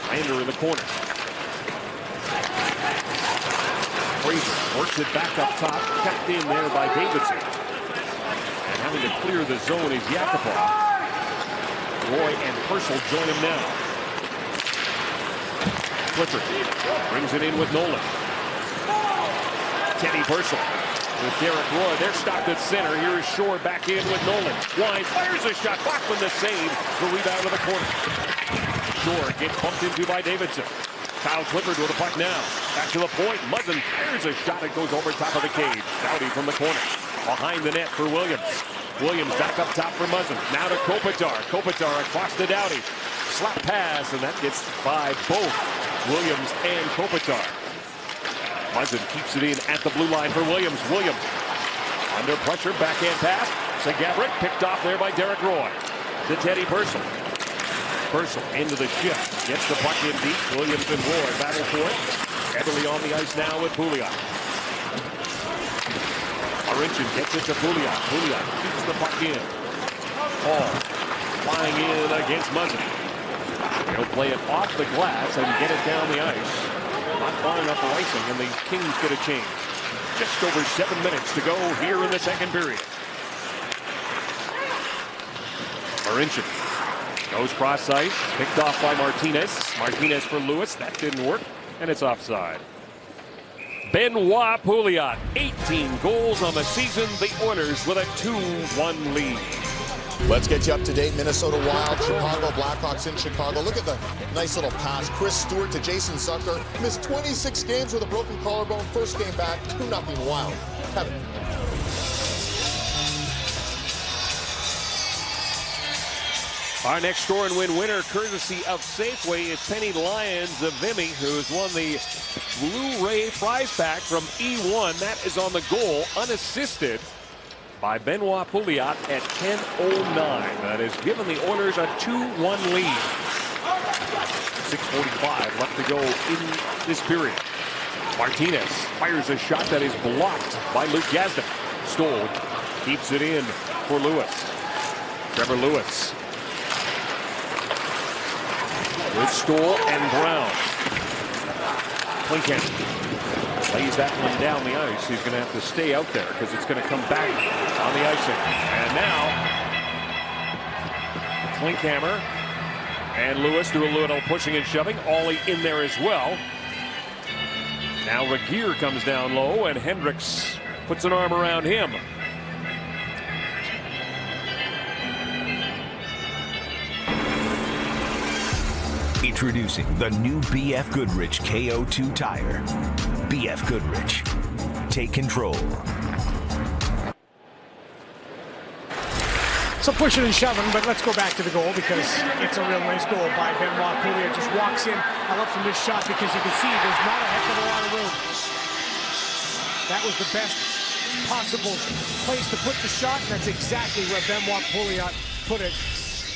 F: Lander in the corner. Fraser works it back up top, kept in there by Davidson. And having to clear the zone is Yakupov. Roy and Purcell join him now. Clifford brings it in with Nolan. Teddy Purcell with Derek Roy. They're stopped at center. Here is Shore back in with Nolan. Wine fires a shot. Bachman the save. The rebound to the corner. Shore gets bumped into by Davidson. Kyle Clifford with a puck now. Back to the point. Muzzin fires a shot. It goes over top of the cage. Doughty from the corner. Behind the net for Williams. Williams back up top for Muzzin. Now to Kopitar. Kopitar across to Doughty. Slap pass, and that gets by both Williams and Kopitar. Muzzin keeps it in at the blue line for Williams. Williams under pressure. Backhand pass to Gabrick. Picked off there by Derek Roy. To Teddy Purcell. Purcell into the shift. Gets the puck in deep. Williams and Roy battle for it. Heavily on the ice now with Pouliot. Marincin gets it to Pouliot. Pouliot keeps the puck in. Hall flying in against Muzzin. He'll play it off the glass and get it down the ice. Not far enough for icing, and the Kings get a change. Just over 7 minutes to go here in the second period. Marincin goes cross ice, picked off by Martinez. Martinez for Lewis. That didn't work, and it's offside. Benoit Pouliot, 18 goals on the season. The Oilers with a 2-1 lead.
A: Let's get you up to date. Minnesota Wild, Chicago Blackhawks in Chicago. Look at the nice little pass. Chris Stewart to Jason Zucker. Missed 26 games with a broken collarbone. First game back, 2-0 Wild. Kevin.
F: Our next score and win winner, courtesy of Safeway, is Penny Lyons of Vimy, who has won the Blu-ray prize pack from E1. That is on the goal, unassisted by Benoit Pouliot at 10:09. That has given the Oilers a 2-1 lead. 6:45 left to go in this period. Martinez fires a shot that is blocked by Luke Gazdic. Stoll keeps it in for Lewis. Trevor Lewis. With Stoll and Brown. Klinken lays that one down the ice. He's going to have to stay out there because it's going to come back on the icing. And now Klinkhammer and Lewis do a little pushing and shoving. Ollie in there as well. Now Regier comes down low and Hendricks puts an arm around him.
E: Introducing the new BF Goodrich KO2 tire. BF Goodrich. Take control.
G: So pushing and shoving, but let's go back to the goal because it's a real nice goal by Benoit Pouliot. Just walks in. I love from this shot because you can see there's not a heck of a lot of room. That was the best possible place to put the shot, and that's exactly where Benoit Pouliot put it.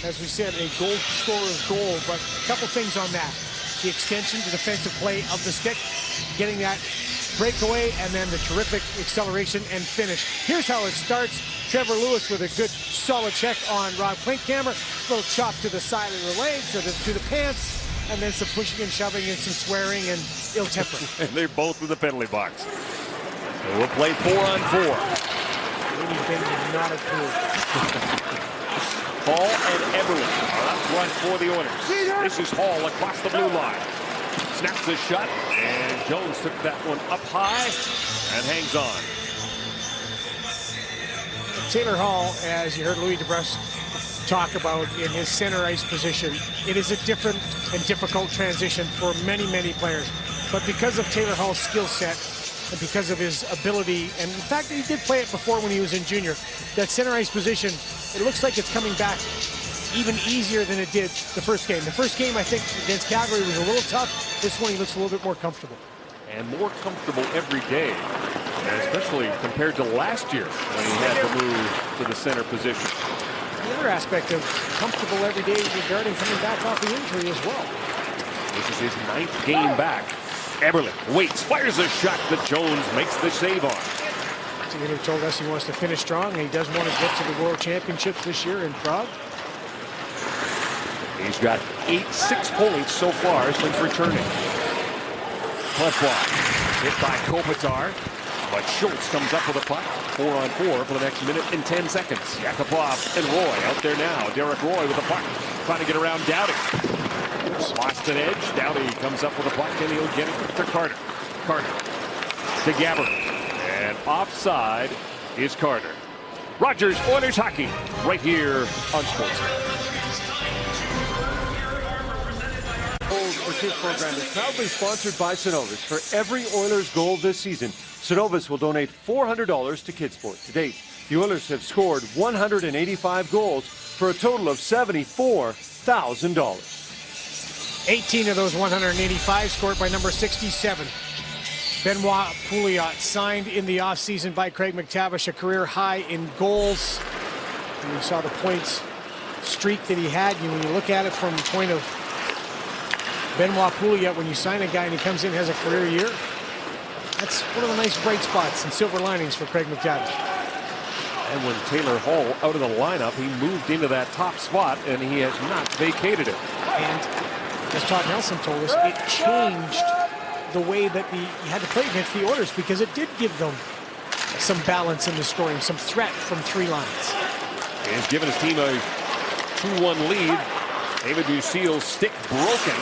G: As we said, a goal scorer's goal, but a couple things on that. The extension, the defensive play of the stick, getting that breakaway, and then the terrific acceleration and finish. Here's how it starts. Trevor Lewis with a good solid check on Rob Klinkhammer. Little chop to the side of the leg, to the pants, and then some pushing and shoving and some swearing and ill temper.
F: And they're both in the penalty box. So we'll play 4-on-4.
G: Anything is not approved.
F: Hall and Everly are up front for the Oilers. This is Hall across the blue line. Snaps a shot, and Jones took that one up high and hangs on.
G: Taylor Hall, as you heard Louis DeBrusk talk about in his center ice position, it is a different and difficult transition for many, many players. But because of Taylor Hall's skill set and because of his ability, and in fact, he did play it before when he was in junior, that center ice position, it looks like it's coming back even easier than it did the first game. The first game, I think, against Calgary was a little tough. This one, he looks a little bit more comfortable.
F: And more comfortable every day, especially compared to last year when he had to move to the center position.
G: The other aspect of comfortable every day regarding coming back off the injury as well.
F: This is his 9th game back. Eberle waits, fires a shot that Jones makes the save on.
G: He told us he wants to finish strong, and he does want to get to the World Championships this year in Prague.
F: He's got 6 points so far since returning. Klefbom hit by Kopitar, but Schultz comes up with a puck. 4-on-4 for the next minute and 10 seconds. Yakupov and Roy out there now. Derek Roy with the puck, trying to get around Doughty. Lost an edge. Doughty comes up with a puck, and he'll get it to Carter. Carter to Gabbard. And offside is Carter. Rogers Oilers hockey right here on Sportsnet.
K: For Kids program is proudly sponsored by Synovus. For every Oilers goal this season, Synovus will donate $400 to Kids Sport. To date, the Oilers have scored 185 goals for a total of $74,000.
G: 18 of those 185 scored by number 67. Benoit Pouliot, signed in the offseason by Craig McTavish, a career high in goals. And you saw the points streak that he had. When you look at it from the point of Benoit Pouliot, when you sign a guy and he comes in and has a career year, that's one of the nice bright spots and silver linings for Craig McTavish.
F: And when Taylor Hall out of the lineup, he moved into that top spot, and he has not vacated it.
G: And as Todd Nelson told us, it changed the way that you had to play against the Oilers because it did give them some balance in the scoring, some threat from 3 lines.
F: He's given his team a 2-1 lead. David Ducille's stick broken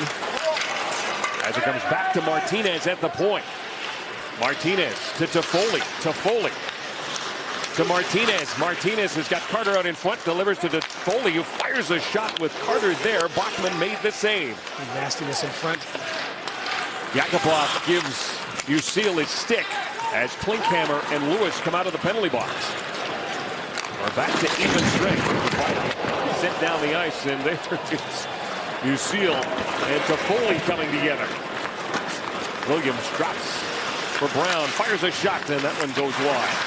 F: as it comes back to Martinez at the point. Martinez to Toffoli. Toffoli to Martinez. Martinez has got Carter out in front, delivers to Toffoli, who fires a shot with Carter there. Bachman made the save.
G: Nastiness in front.
F: Yakupov gives Ducille his stick as Klinkhammer and Lewis come out of the penalty box. We're back to even strength. Sent down the ice, and there it is. Lucille and Toffoli coming together. Williams drops for Brown, fires a shot, and that one goes wide.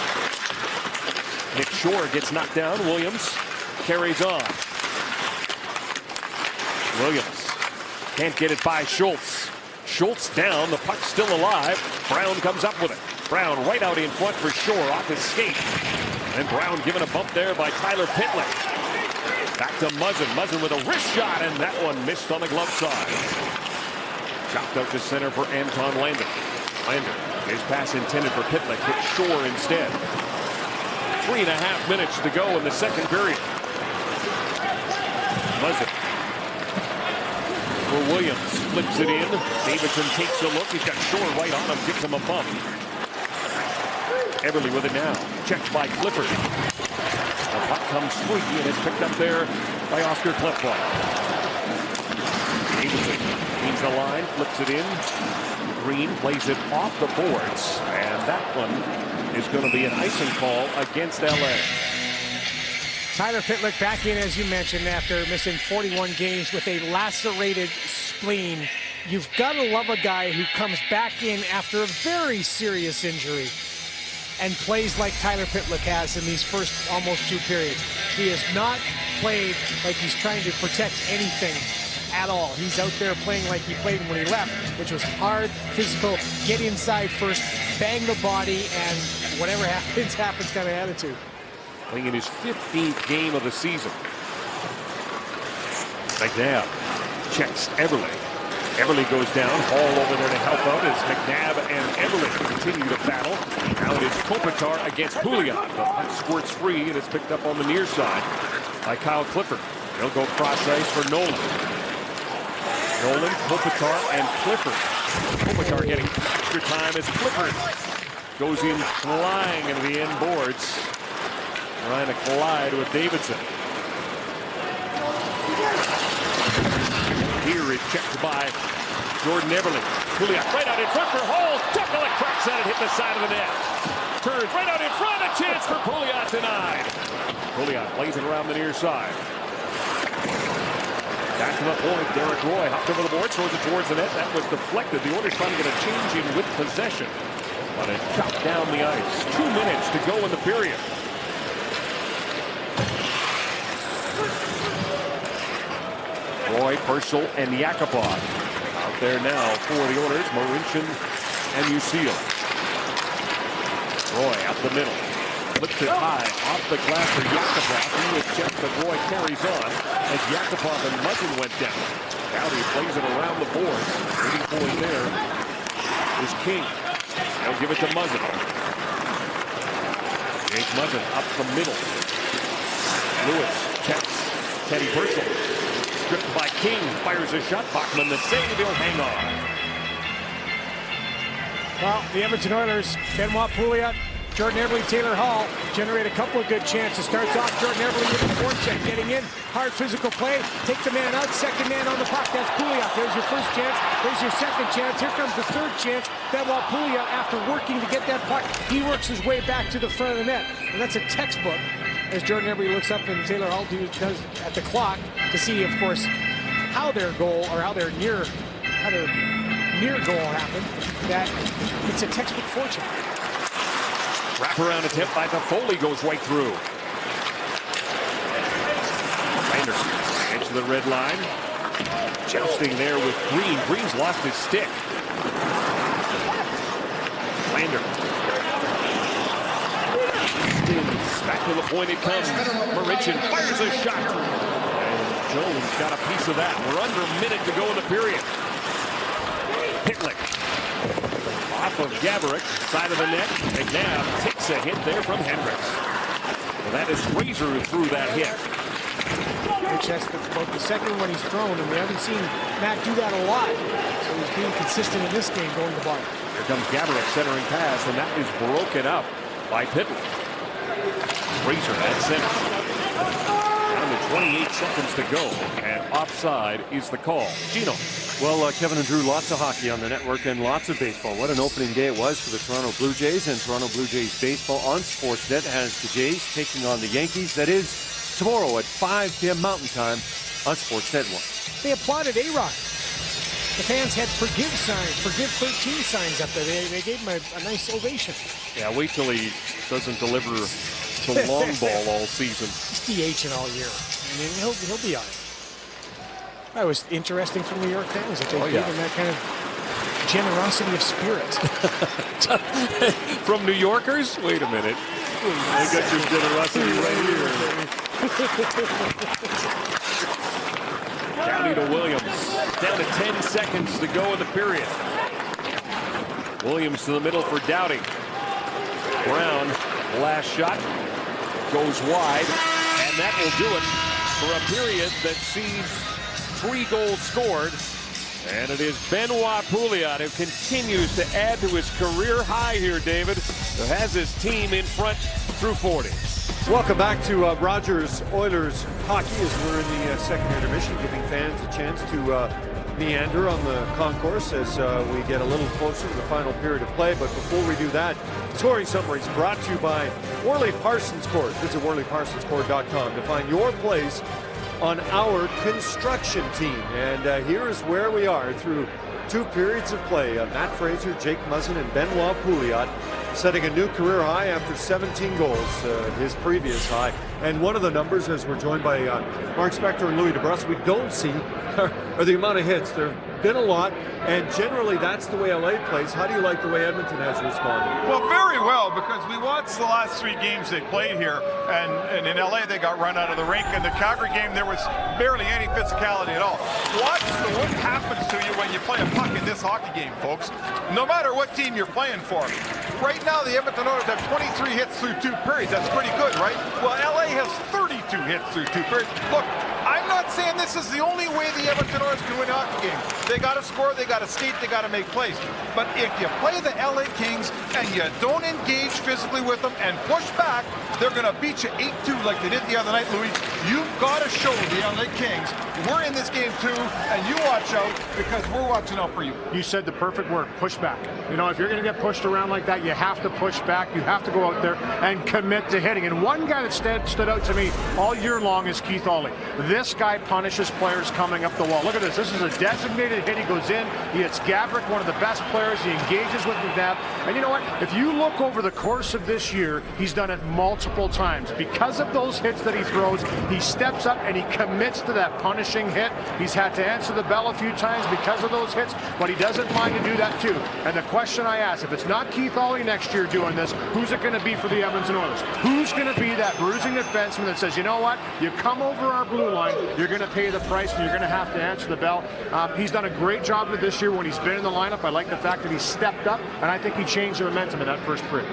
F: Nick Shore gets knocked down. Williams carries on. Williams can't get it by Schultz. Schultz down, the puck's still alive. Brown comes up with it. Brown right out in front for Shore, off his skate. And Brown given a bump there by Tyler Pitlick. Back to Muzzin. Muzzin with a wrist shot, and that one missed on the glove side. Chopped out to center for Anton Lander. Lander, his pass intended for Pitlick, hit Shore instead. 3.5 minutes to go in the second period. Muzzin for Williams, flips it in. Davidson takes a look. He's got Shore right on him, gives him a bump. Everly with it now. Checked by Clifford. The puck comes free and is picked up there by Oscar Klefbom. Davidson leads the line, flips it in. Green plays it off the boards, and that one is going to be an icing call against LA.
G: Tyler Pitlick back in, as you mentioned, after missing 41 games with a lacerated spleen. You've got to love a guy who comes back in after a very serious injury and plays like Tyler Pitlick has in these first almost 2 periods. He has not played like he's trying to protect anything at all. He's out there playing like he played when he left, which was hard, physical, get inside first, bang the body, and whatever happens, happens kind of attitude.
F: Playing in his 15th game of the season. McNabb checks Everly. Everly goes down. Hall over there to help out as McNabb and Everly continue to battle. Now it is Kopitar against Pouliot. The puck squirts free and it's picked up on the near side by Kyle Clifford. He'll go cross ice for Nolan. Nolan, Kopitar, and Clifford. Kopitar getting extra time as Clifford goes in flying into the end boards. Trying to collide with Davidson. Here is checked by Jordan Everly. Pouliot right out in front for Hall. Tuckle it, cracks at it, hit the side of the net. Turns right out in front, a chance for Pouliot denied. Pouliot plays it around the near side. Back to the point, Derek Roy hopped over the board, throws it towards the net. That was deflected. The Oilers trying to get a change in with possession. But it chopped down the ice. 2 minutes to go in the period. Roy, Purcell, and Yakupov out there now for the Oilers. Marincin and Lucille. Roy up the middle. Flips it high off the glass for Yakupov. He was checked, but Roy carries on as Yakupov and Muzzin went down. Dowdy plays it around the boards. Waiting for it there is King. They'll give it to Muzzin. Jake Muzzin up the middle. Lewis checks Teddy Purcell. Stripped by King, fires a shot. Bachman the save, he'll hang on.
G: Well, the Edmonton Oilers, Benoit Pouliot, Jordan Everly, Taylor Hall generate a couple of good chances. Starts off Jordan Everly with a forecheck, getting in, hard physical play, take the man out, second man on the puck. That's Pouliot. There's your first chance, there's your second chance. Here comes the third chance. Benoit Pouliot, after working to get that puck, he works his way back to the front of the net. And that's a textbook. As Jordan Everly looks up and Taylor Hall does at the clock to see, of course, how their goal or how their near goal happened. That it's a textbook fortune.
F: Wraparound attempt by Toffoli goes right through. Anderson edge to the red line. Jousting there with Green. Green's lost his stick. Lander. Back to the point it comes. Marincin fires a shot. And Jones got a piece of that. We're under a minute to go in the period. Pitlick. Off of Gaborik. Side of the net. McNabb takes a hit there from Hendricks. Well, that is Fraser who threw that hit.
G: Which that's about the second one he's thrown, and we haven't seen Matt do that a lot. So he's being consistent in this game going to the bar.
F: Here comes Gaborik centering pass, and that is broken up by Pitlick. Fraser at center. Down to 28 seconds to go, and offside is the call. Gino.
K: Well, Kevin and Drew, lots of hockey on the network and lots of baseball. What an opening day it was for the Toronto Blue Jays, and Toronto Blue Jays baseball on Sportsnet has the Jays taking on the Yankees. That is tomorrow at 5 p.m. Mountain Time on Sportsnet 1.
G: They applauded A-Rod. The fans had forgive 13 signs up there. They gave him a nice ovation.
F: Yeah, wait till he doesn't deliver the long ball all season.
G: He's DHing all year. I mean, he'll be all right. That was interesting from New York fans that they gave him that kind of generosity of spirit.
F: From New Yorkers? Wait a minute. I got your generosity right here. Downey to Williams. Down to 10 seconds to go in the period. Williams to the middle for Downey. Brown, last shot, goes wide, and that will do it for a period that sees 3 goals scored. And it is Benoit Pouliot who continues to add to his career high here, David, who has his team in front through 40.
B: Welcome back to Rogers Oilers hockey as we're in the second intermission, giving fans a chance to meander on the concourse as we get a little closer to the final period of play. But before we do that, scoring summaries brought to you by Worley Parsons Court. Visit WorleyParsonsCourt.com to find your place on our construction team. And here is where we are through 2 periods of play. Matt Fraser, Jake Muzzin, and Benoit Pouliot setting a new career high after 17 goals, his previous high. And one of the numbers, as we're joined by Mark Spector and Louis DeBrusk, we don't see are the amount of hits. There have been a lot, and generally that's the way LA plays. How do you like the way Edmonton has responded?
L: Well, very well, because we watched the last 3 games they played here, and in LA they got run out of the rink. In the Calgary game, there was barely any physicality at all. Watch what happens to you when you play a puck in this hockey game, folks. No matter what team you're playing for. Right now, the Edmonton Oilers have 23 hits through 2 periods. That's pretty good, right? Well, LA has 32 hits through 2 periods. Look, I'm not saying this is the only way the Edmonton Oilers can win a hockey game. They got to score, they got to skate, they got to make plays. But if you play the LA Kings and you don't engage physically with them and push back, they're going to beat you 8-2 like they did the other night, Louis. You've got to show the LA Kings we're in this game too, and you watch out because we're watching out for you.
G: You said the perfect word, push back. You know, if you're going to get pushed around like that, you have to push back. You have to go out there and commit to hitting. And one guy that stood out to me all year long is Keith Ollie. This guy punishes players coming up the wall. Look at this. This is a designated hit. He goes in. He hits Gabrick, one of the best players. He engages with McNabb. And you know what? If you look over the course of this year, he's done it multiple times. Because of those hits that he throws, he steps up and he commits to that punishing hit. He's had to answer the bell a few times because of those hits, but he doesn't mind to do that too. And the question I ask, if it's not Keith Ollie next year doing this, who's it going to be for the Edmonton Oilers? Who's going to be that bruising defenseman that says, you know what, you come over our blue line, you're going to pay the price and you're going to have to answer the bell. He's done a great job of it this year when he's been in the lineup. I like the fact that he stepped up, and I think he changed the momentum in that first period.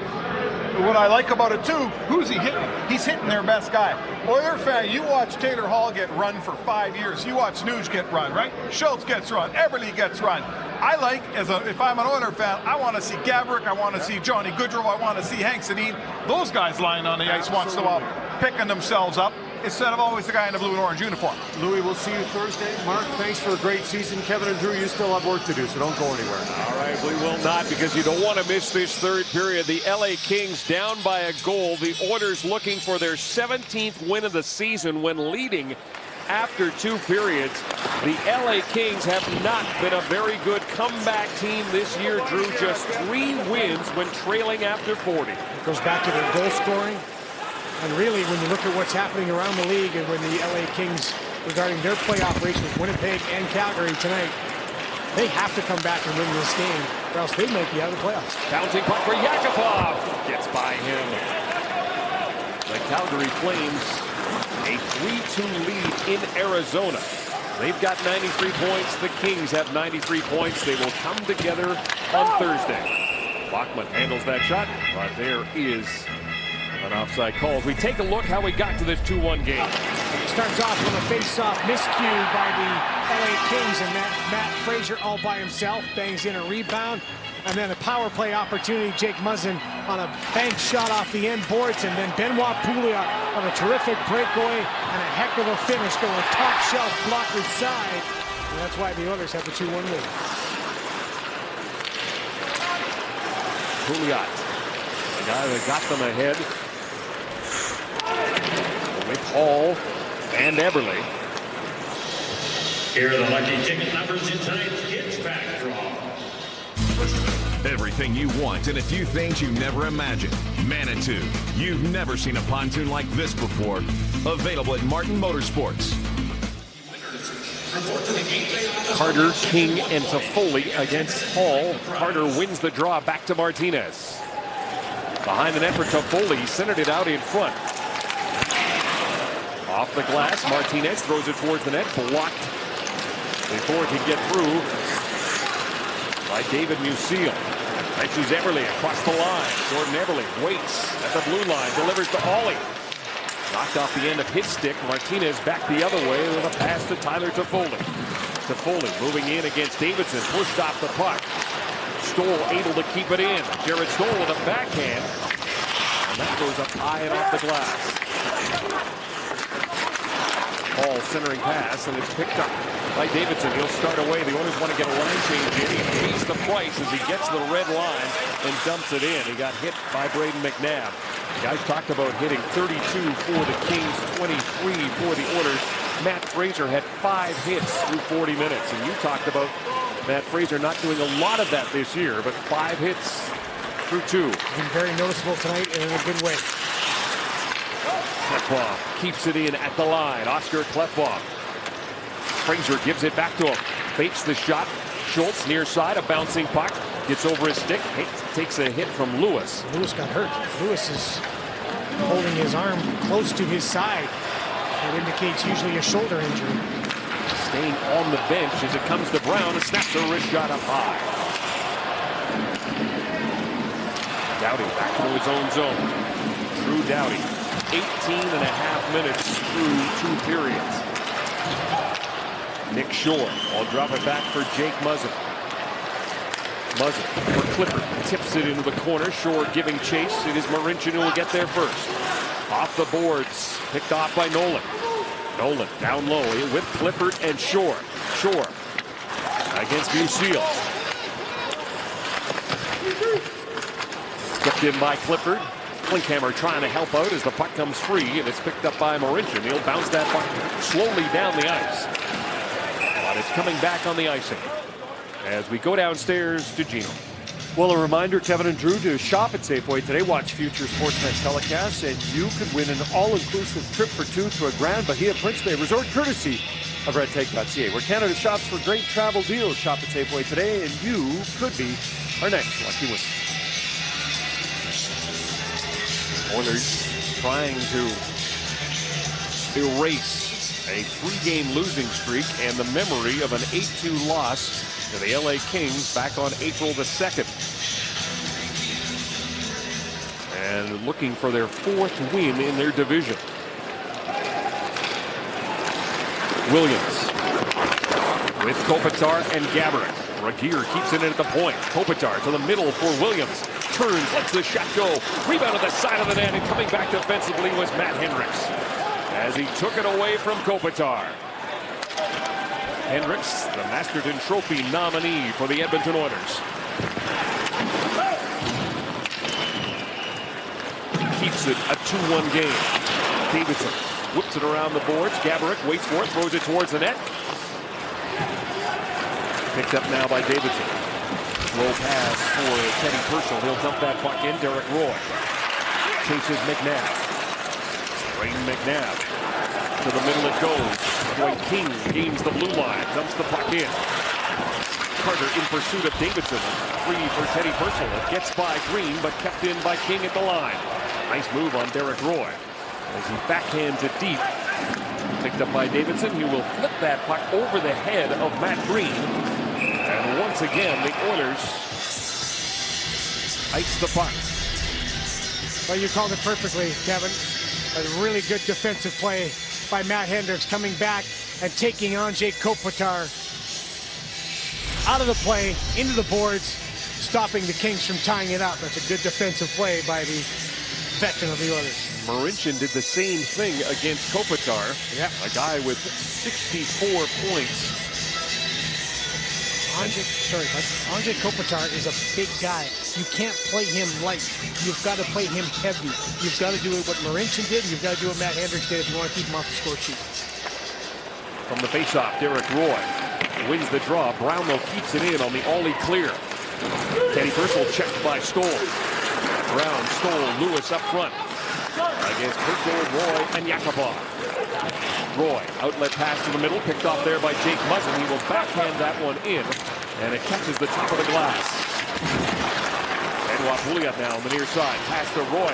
L: What I like about it too, who's he hitting? He's hitting their best guy. Oiler fan, you watch Taylor Hall get run for 5 years. You watch Nuge get run, right? Schultz gets run. Everly gets run. I like, if I'm an Oiler fan, I want to see Gabrick. I want to see Johnny Goodrow. I want to see Hank Sedin. Those guys lying on the ice once in a while, picking themselves up, instead of always the guy in the blue and orange uniform.
B: Louis, we'll see you Thursday. Mark, thanks for a great season. Kevin and Drew, you still have work to do, so don't go anywhere.
F: All right, we will not, because you don't want to miss this third period. The LA Kings down by a goal. The Oilers looking for their 17th win of the season when leading after 2 periods. The LA Kings have not been a very good comeback team this year, Drew. Just 3 wins when trailing after 40.
G: It goes back to their goal scoring. And really, when you look at what's happening around the league and when the LA Kings, regarding their playoff race with Winnipeg and Calgary tonight, they have to come back and win this game, or else they might be out of the playoffs.
F: Bouncing puck for Yakupov. Gets by him. The Calgary Flames, a 3-2 lead in Arizona. They've got 93 points. The Kings have 93 points. They will come together on Thursday. Bachman handles that shot, but there is an offside call. As we take a look how we got to this 2-1 game.
G: Starts off with a face-off miscue by the LA Kings, and Matt Fraser all by himself bangs in a rebound, and then a power play opportunity. Jake Muzzin on a bank shot off the end boards, and then Benoit Pouliot on a terrific breakaway and a heck of a finish going top shelf blocker side, and that's why the Oilers have the 2-1 lead.
F: Pouliot, the guy that got them ahead. Hall, and Eberle.
M: Here are the lucky ticket numbers in tonight's Kids Pack Draw.
J: Everything you want and a few things you never imagined. Manitou. You've never seen a pontoon like this before. Available at Martin Motorsports.
F: Carter, King, and Toffoli against Hall. Carter wins the draw back to Martinez. Behind the net for Toffoli. He centered it out in front. Off the glass. Martinez throws it towards the net. Blocked before it can get through by David Musil. Mentions Eberle across the line. Jordan Eberle waits at the blue line. Delivers to Ollie. Knocked off the end of his stick. Martinez back the other way with a pass to Tyler Toffoli. Toffoli moving in against Davidson. Pushed off the puck. Stoll able to keep it in. Jared Stoll with a backhand. And that goes up high and off the glass. Hall centering pass, and it's picked up by Davidson. He'll start away. The Oilers want to get a line change in. He pays the price as he gets to the red line and dumps it in. He got hit by Braden McNabb. The guys talked about hitting 32 for the Kings, 23 for the Oilers. Matt Fraser had 5 hits through 40 minutes, and you talked about Matt Fraser not doing a lot of that this year, but 5 hits through 2.
G: Been very noticeable tonight and in a good way.
F: Klefbom keeps it in at the line. Oscar Klefbom. Fraser gives it back to him. Fakes the shot. Schultz near side, a bouncing puck. Gets over his stick. Takes a hit from Lewis.
G: Lewis got hurt. Lewis is holding his arm close to his side. That indicates usually a shoulder injury.
F: Staying on the bench as it comes to Brown and snaps a wrist shot up high. Doughty back into his own zone. Drew Doughty. 18.5 minutes through 2 periods. Nick Shore will drop it back for Jake Muzzin. Muzzin for Clifford. Tips it into the corner. Shore giving chase. It is Marincin who will get there first. Off the boards. Picked off by Nolan. Nolan down low with Clifford and Shore. Shore against Musil. Tipped in by Clifford. Klinkhammer trying to help out as the puck comes free, and it's picked up by Marincin. He'll bounce that puck slowly down the ice. But it's coming back on the icing as we go downstairs to Gino.
K: Well, a reminder, Kevin and Drew, to shop at Safeway today. Watch future Sportsnet telecasts, and you could win an all-inclusive trip for 2 to a Grand Bahia Prince Bay resort, courtesy of redtake.ca, where Canada shops for great travel deals. Shop at Safeway today, and you could be our next lucky winner.
F: Oilers trying to erase a 3-game losing streak and the memory of an 8-2 loss to the LA Kings back on April the 2nd. And looking for their 4th win in their division. Williams with Kopitar and Gaborik. Regeer keeps it in at the point. Kopitar to the middle for Williams. Turns, lets the shot go. Rebound to the side of the net, and coming back defensively was Matt Hendricks as he took it away from Kopitar. Hendricks, the Masterton Trophy nominee for the Edmonton Oilers. Keeps it a 2-1 game. Davidson whips it around the boards. Gaborik waits for it, throws it towards the net. Picked up now by Davidson. Low pass for Teddy Purcell. He'll dump that puck in. Derek Roy chases McNabb. Braden McNabb. To the middle it goes. Boy, King gains the blue line. Dumps the puck in. Carter in pursuit of Davidson. Free for Teddy Purcell. It gets by Green, but kept in by King at the line. Nice move on Derek Roy as he backhands it deep. Picked up by Davidson. He will flip that puck over the head of Matt Green. And once again, the Oilers ice the puck.
G: Well, you called it perfectly, Kevin. A really good defensive play by Matt Hendricks, coming back and taking on Jake Kopitar out of the play, into the boards, stopping the Kings from tying it up. That's a good defensive play by the veteran of the Oilers.
F: Marincin did the same thing against Kopitar.
G: Yep.
F: A guy with 64 points
G: Andre Kopitar is a big guy. You can't play him light. You've got to play him heavy. You've got to do it what Marincin did. You've got to do what Matt Hendricks did if you want to keep him off the score sheet.
F: From the faceoff, Derek Roy wins the draw. Brownlow keeps it in on the Ollie clear. Teddy Purcell checked by Stoll. Brown, Stoll, Lewis up front. Against Purcell, Roy, and Yakupov. Roy, outlet pass to the middle, picked off there by Jake Muzzin. He will backhand that one in, and it catches the top of the glass. Benoit Pouliot now on the near side. Pass to Roy.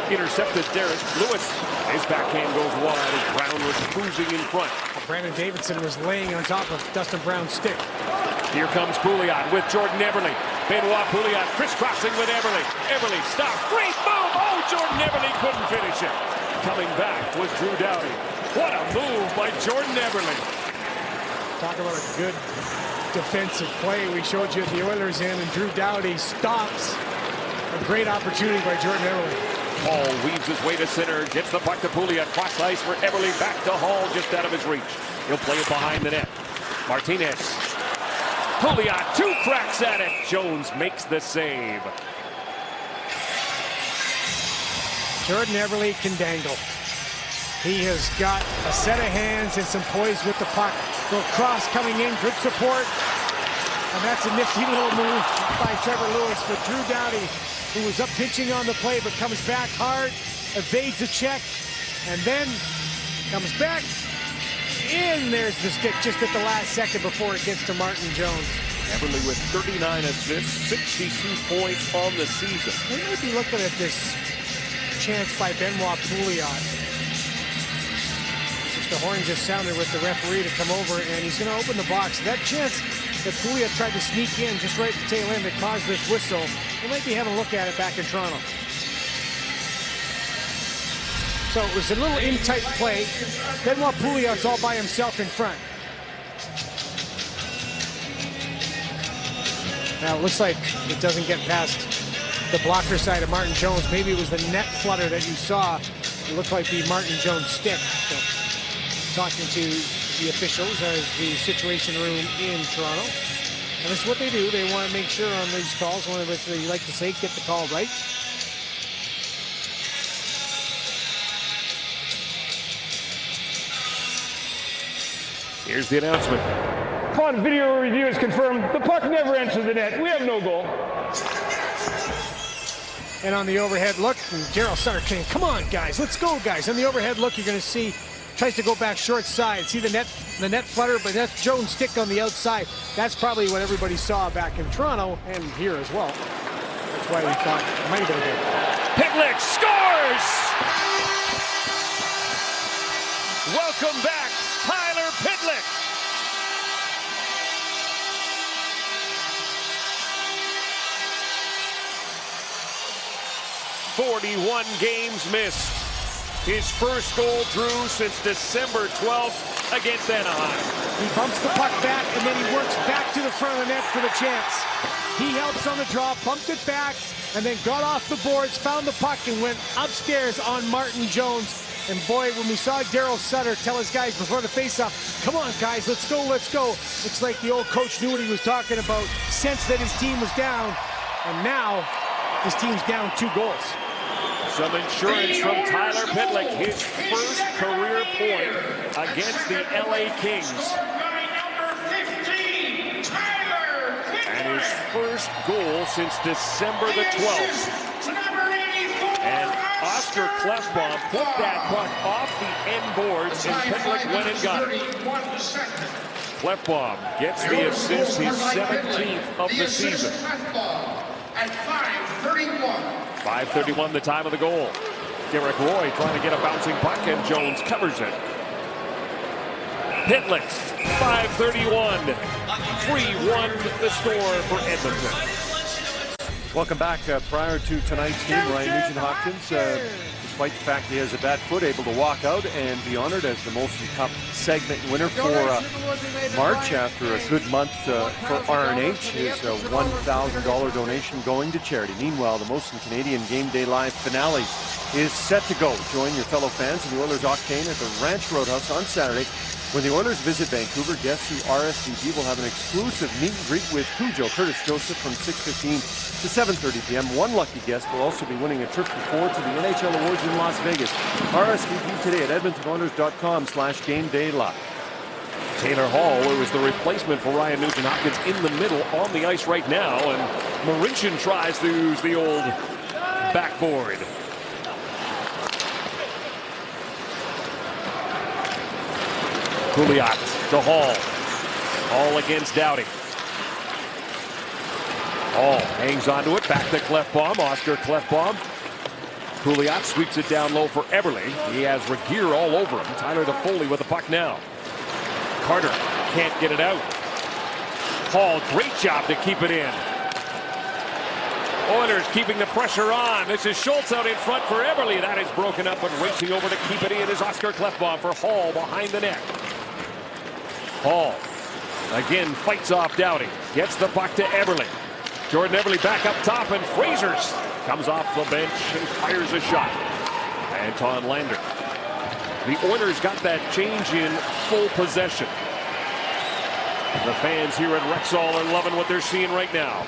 F: Intercepted Derek Lewis. His backhand goes wide as Brown was cruising in front.
G: Brandon Davidson was laying on top of Dustin Brown's stick.
F: Here comes Pouliot with Jordan Eberle. Benoit Pouliot crisscrossing with Eberle. Eberle stopped. Great move. Oh, Jordan Eberle couldn't finish it. Coming back was Drew Doughty. What a move by Jordan Eberle.
G: Talk about a good defensive play. We showed you at the Oilers end, and Drew Doughty stops. A great opportunity by Jordan Eberle.
F: Hall weaves his way to center, gets the puck to Pouliot, cross ice for Eberle, back to Hall, just out of his reach. He'll play it behind the net. Martinez. Pouliot, 2 cracks at it. Jones makes the save.
G: Jordan Eberle can dangle. He has got a set of hands and some poise with the puck. Little cross coming in, good support. And that's a nifty little move by Trevor Lewis. But Drew Doughty, who was up pitching on the play, but comes back hard, evades a check, and then comes back in. There's the stick just at the last second before it gets to Martin Jones.
F: Eberle with 39 assists, 62 points on the season.
G: We might be looking at this chance by Benoit Pouliot. The horn just sounded with the referee to come over, and he's going to open the box. That chance that Pouliot tried to sneak in just right at the tail end that caused this whistle, we might be having a look at it back in Toronto. So it was a little in-tight play. Benoit Pouliot's all by himself in front. Now it looks like it doesn't get past the blocker side of Martin Jones. Maybe it was the net flutter that you saw. It looked like the Martin Jones stick. So, talking to the officials as the Situation Room in Toronto. And this is what they do. They want to make sure on these calls, one of which they like to say, get the call right.
F: Here's the announcement.
N: Upon video review is confirmed, the puck never entered the net. We have no goal.
G: And on the overhead look, Daryl Sutter saying, come on, guys, let's go, guys. On the overhead look, you're going to see, tries to go back short side. See the net flutter, but that's Jones' stick on the outside. That's probably what everybody saw back in Toronto and here as well. That's why we thought it might have been good.
F: Pitlick scores! Welcome back, Tyler Pitlick. "41 games missed. His first goal, Drew, since December 12th against Anaheim.
G: He bumps the puck back, and then he works back to the front of the net for the chance. He helps on the draw, bumped it back, and then got off the boards, found the puck, and went upstairs on Martin Jones. And boy, when we saw Daryl Sutter tell his guys before the faceoff, come on, guys, let's go, let's go. It's like the old coach knew what he was talking about, sensed that his team was down, and now his team's down 2 goals.
F: Some insurance from Tyler Pitlick, his first career point against the LA Kings. And his first goal since December the 12th. And Oscar Klefbom put that puck off the end boards, and Pitlick went and got it. Klefbom gets the assist, his 17th of the season.
O: At 5:31.
F: 5:31, the time of the goal. Derek Roy trying to get a bouncing puck, and Jones covers it. Pitlick, 5:31. 3-1 the score for Edmonton.
K: Welcome back. Prior to tonight's game, Ryan Nugent-Hopkins, despite the fact he has a bad foot, able to walk out and be honored as the Molson Cup segment winner for March after a good month for RNH. His $1,000 donation going to charity. Meanwhile, the Molson Canadian Game Day Live finale is set to go. Join your fellow fans in the Oilers Octane at the Ranch Roadhouse on Saturday When the Oilers visit Vancouver, guests who RSVP will have an exclusive meet and greet with Cujo Curtis Joseph from 6:15 to 7:30 p.m. One lucky guest will also be winning a trip to the NHL Awards in Las Vegas. RSVP today at edmontonoilers.com/game-day-live. Taylor Hall, who was the replacement for Ryan Nugent-Hopkins, in the middle on the ice right now, and Marincin tries to use the old backboard. Pouliot to Hall. Hall against Doughty. Hall hangs onto it. Back to Klefbom. Oscar Klefbom. Pouliot sweeps it down low for Eberle. He has Regier all over him. Tyler Toffoli with the puck now. Carter can't get it out. Hall, great job to keep it in. Oilers keeping the pressure on. This is Schultz out in front for Eberle. That is broken up, and racing over to keep it in is Oscar Klefbom for Hall behind the net. Hall again fights off Doughty. Gets the puck to Eberle. Jordan Eberle back up top, and Frasers comes off the bench and fires a shot. Anton Lander. The Oilers got that change in full possession. The fans here at Rexall are loving what they're seeing right now.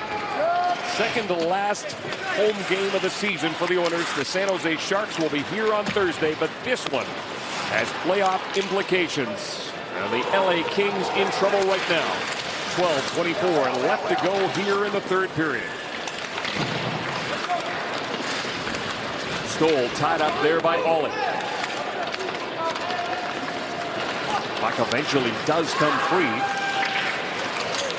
K: Second to last home game of the season for the Oilers. The San Jose Sharks will be here on Thursday, but this one has playoff implications. Now the LA Kings in trouble right now. 12:24 left to go here in the third period. Stoll tied up there by Ollie. Puck eventually does come free.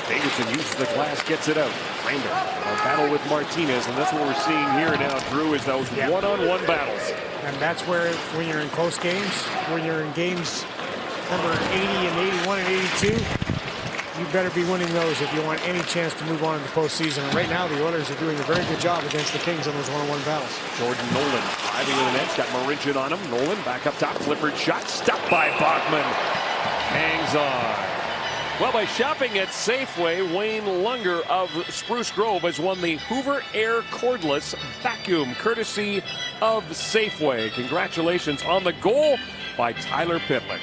K: Davidson uses the glass, gets it out. Rander, a battle with Martinez, and that's what we're seeing here now, Drew, is those one-on-one battles.
G: And that's where, when you're in close games, when you're in games number 80 and 81 and 82, you better be winning those if you want any chance to move on in the postseason. And right now, the Oilers are doing a very good job against the Kings on those one-on-one battles.
K: Jordan Nolan driving to the net, got Marincin on him. Nolan back up top, Clifford shot, stopped by Bachman. Hangs on. Well, by shopping at Safeway, Wayne Lunger of Spruce Grove has won the Hoover Air Cordless Vacuum, courtesy of Safeway. Congratulations on the goal by Tyler Pitlick.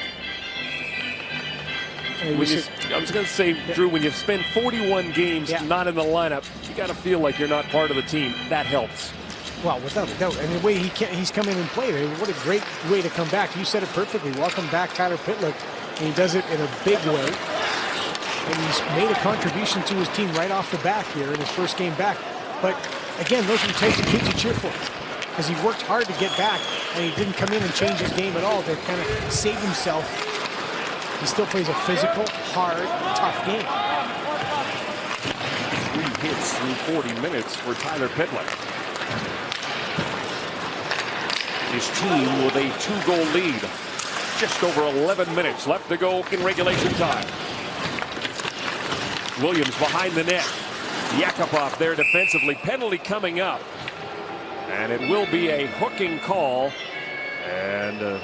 K: I was going to say, Drew, when you spend 41 games not in the lineup, you got to feel like you're not part of the team. That helps.
G: Well, without a doubt. And the way he's come in and played, what a great way to come back. You said it perfectly. Welcome back, Tyler Pitlick. And he does it in a big way. And he's made a contribution to his team right off the bat here in his first game back. But again, those are the types of kids you cheer for, because he worked hard to get back, and he didn't come in and change his game at all to kind of save himself. He still plays a physical, hard, tough game.
K: 3 hits through 40 minutes for Tyler Pitlick. His team with a 2-goal lead. Just over 11 minutes left to go in regulation time. Williams behind the net. Yakupov there defensively. Penalty coming up. And it will be a hooking call. And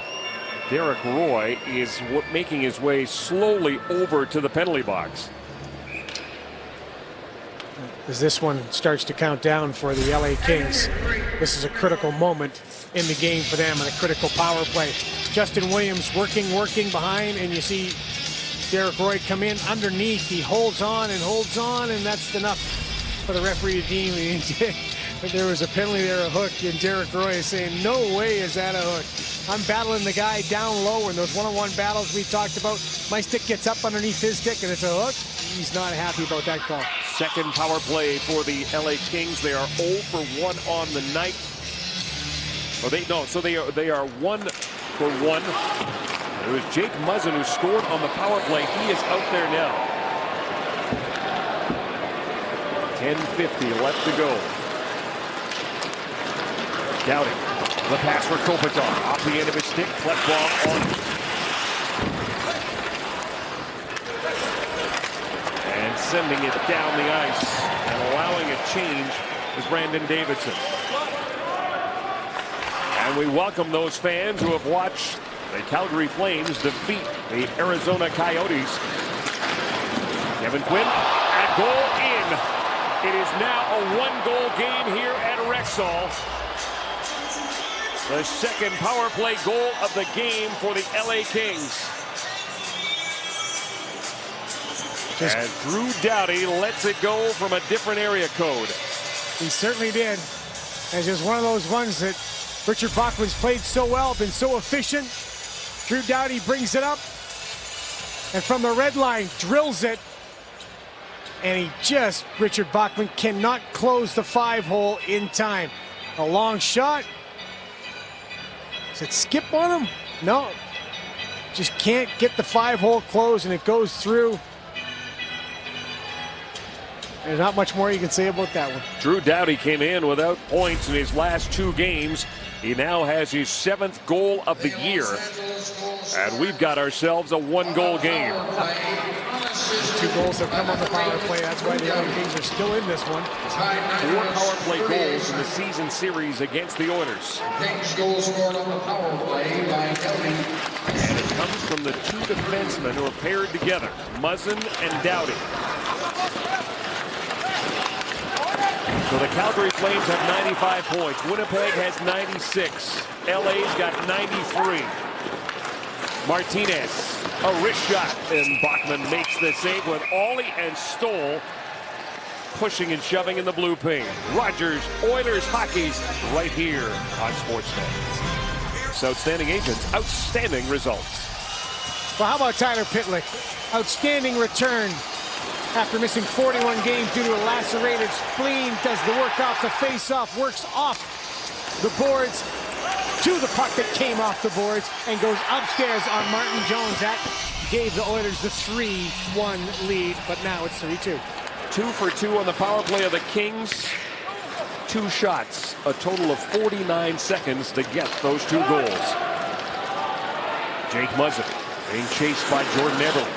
K: Derek Roy is making his way slowly over to the penalty box.
G: As this one starts to count down for the LA Kings, this is a critical moment in the game for them, and a critical power play. Justin Williams working behind, and you see Derek Roy come in underneath. He holds on, and that's enough for the referee to deem. But there was a penalty there, a hook, and Derek Roy is saying, no way is that a hook. I'm battling the guy down low in those one-on-one battles we talked about. My stick gets up underneath his stick, and it's a hook. He's not happy about that call.
K: Second power play for the LA Kings. They are 0 for 1 on the night. They are 1 for 1. It was Jake Muzzin who scored on the power play. He is out there now. 10:50 left to go. Doughty. The pass for Kopitar. Off the end of his stick. Klefbom on. And sending it down the ice. And allowing a change is Brandon Davidson. And we welcome those fans who have watched the Calgary Flames defeat the Arizona Coyotes. Kevin Quinn at goal in. It is now a 1-goal game here at Rexall. The second power play goal of the game for the LA Kings.
F: As Drew Doughty lets it go from a different area code.
G: He certainly did. And just one of those ones that Richard Bachman's played so well, been so efficient. Drew Doughty brings it up, and from the red line, drills it. And Richard Bachman cannot close the 5-hole in time. A long shot. Does it skip on him? No. Just can't get the 5-hole closed, and it goes through. There's not much more you can say about that one.
F: Drew Doughty came in without points in his last 2 games. He now has his 7th goal of the year. And we've got ourselves a 1-goal game.
G: 2 goals have come on the power play. That's why the other Kings are still in this one.
F: 4 power play goals in the season series against the Oilers.
O: Kings goal scored on the power play by Kelly.
F: And it comes from the 2 defensemen who are paired together, Muzzin and Doughty. So the Calgary Flames have 95 points. Winnipeg has 96. LA's got 93. Martinez, a wrist shot, and Bachman makes the save with Ollie and Stoll pushing and shoving in the blue paint. Rogers, Oilers hockey right here on Sportsnet. It's Outstanding Agents, outstanding results.
G: Well, how about Tyler Pitlick? Outstanding return. After missing 41 games due to a lacerated spleen, does the work off the face-off, works off the boards to the puck that came off the boards and goes upstairs on Martin Jones. That gave the Oilers the 3-1 lead, but now it's 3-2.
F: 2 for 2 on the power play of the Kings. 2 shots, a total of 49 seconds to get those 2 goals. Jake Muzzin being chased by Jordan Eberle.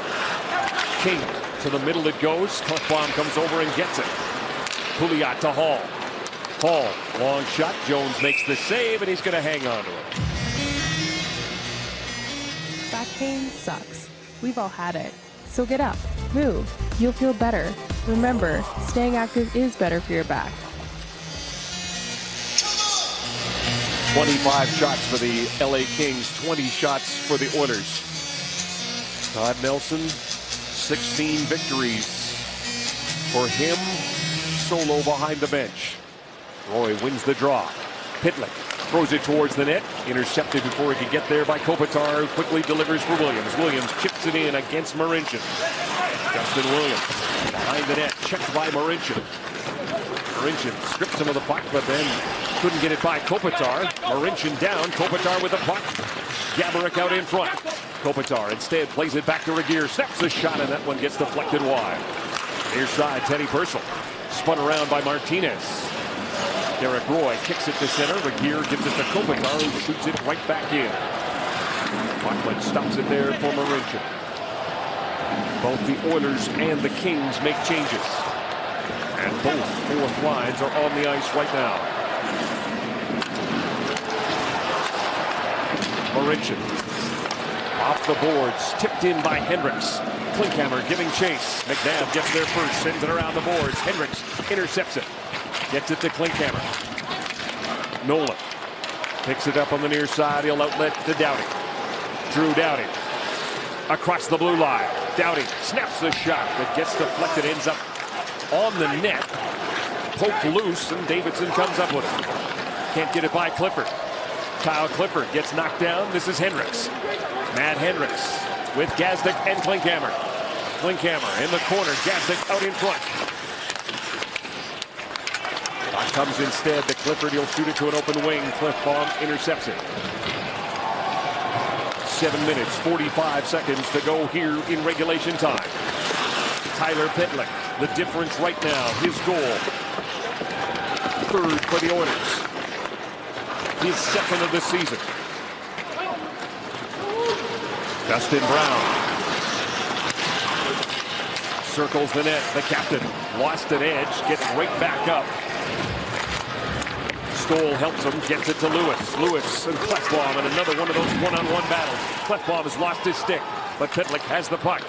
F: King to the middle it goes. Klefbom comes over and gets it. Pouliot to Hall. Hall, long shot. Jones makes the save, and he's going to hang on to it.
P: Back pain sucks. We've all had it. So get up, move. You'll feel better. Remember, staying active is better for your back.
F: 25 shots for the LA Kings, 20 shots for the Oilers. Todd Nelson, 16 victories for him, solo behind the bench. Roy wins the draw. Pitlick throws it towards the net, intercepted before he could get there by Kopitar, who quickly delivers for Williams. Williams chips it in against Marincin. Justin Williams behind the net, checked by Marincin. Marincin stripped him of the puck, but then couldn't get it by Kopitar. Marincin down, Kopitar with the puck. Gaborik out in front. Kopitar instead plays it back to Regeer, snaps a shot, and that one gets deflected wide. Near side, Teddy Purcell. Spun around by Martinez. Derek Roy kicks it to center. Regeer gives it to Kopitar, who shoots it right back in. Bachman stops it there for Marincin. Both the Oilers and the Kings make changes. And both fourth lines are on the ice right now. Marincin off the boards, tipped in by Hendricks. Klinkhammer giving chase. McNabb gets there first, sends it around the boards. Hendricks intercepts it. Gets it to Klinkhammer. Nolan picks it up on the near side. He'll outlet to Doughty. Drew Doughty across the blue line. Doughty snaps the shot that gets deflected, ends up on the net. Poked loose, and Davidson comes up with it. Can't get it by Clifford. Kyle Clifford gets knocked down. This is Hendricks. Matt Hendricks with Gazdic and Klinkhammer. Klinkhammer in the corner. Gazdic out in front. That comes instead to Clifford. He'll shoot it to an open wing. Klefbom intercepts it. 7 minutes, 45 seconds to go here in regulation time. Tyler Pitlick, the difference right now. His goal. 3rd for the Oilers. His 2nd of the season. Dustin Brown circles the net. The captain lost an edge, gets right back up. Stoll helps him, gets it to Lewis. Lewis and Klefbom in another one of those one-on-one battles. Klefbom has lost his stick, but Pitlick has the puck.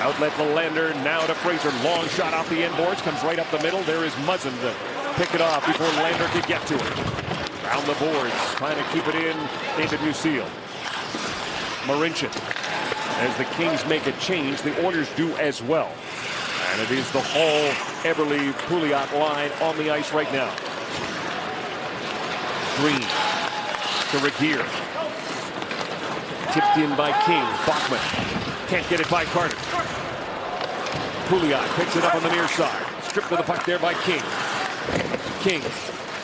F: Outlet to Lander, now to Fraser. Long shot off the end boards, comes right up the middle. There is Muzzin to pick it off before Lander could get to it. Down the boards, trying to keep it in. David Musil. Marincin As the Kings make a change, the Oilers do as well. And it is the Hall, Eberle, Pouliot line on the ice right now. Green to Regeer. Tipped in by King. Bachman can't get it by Carter. Pouliot picks it up on the near side. Stripped of the puck there by King. King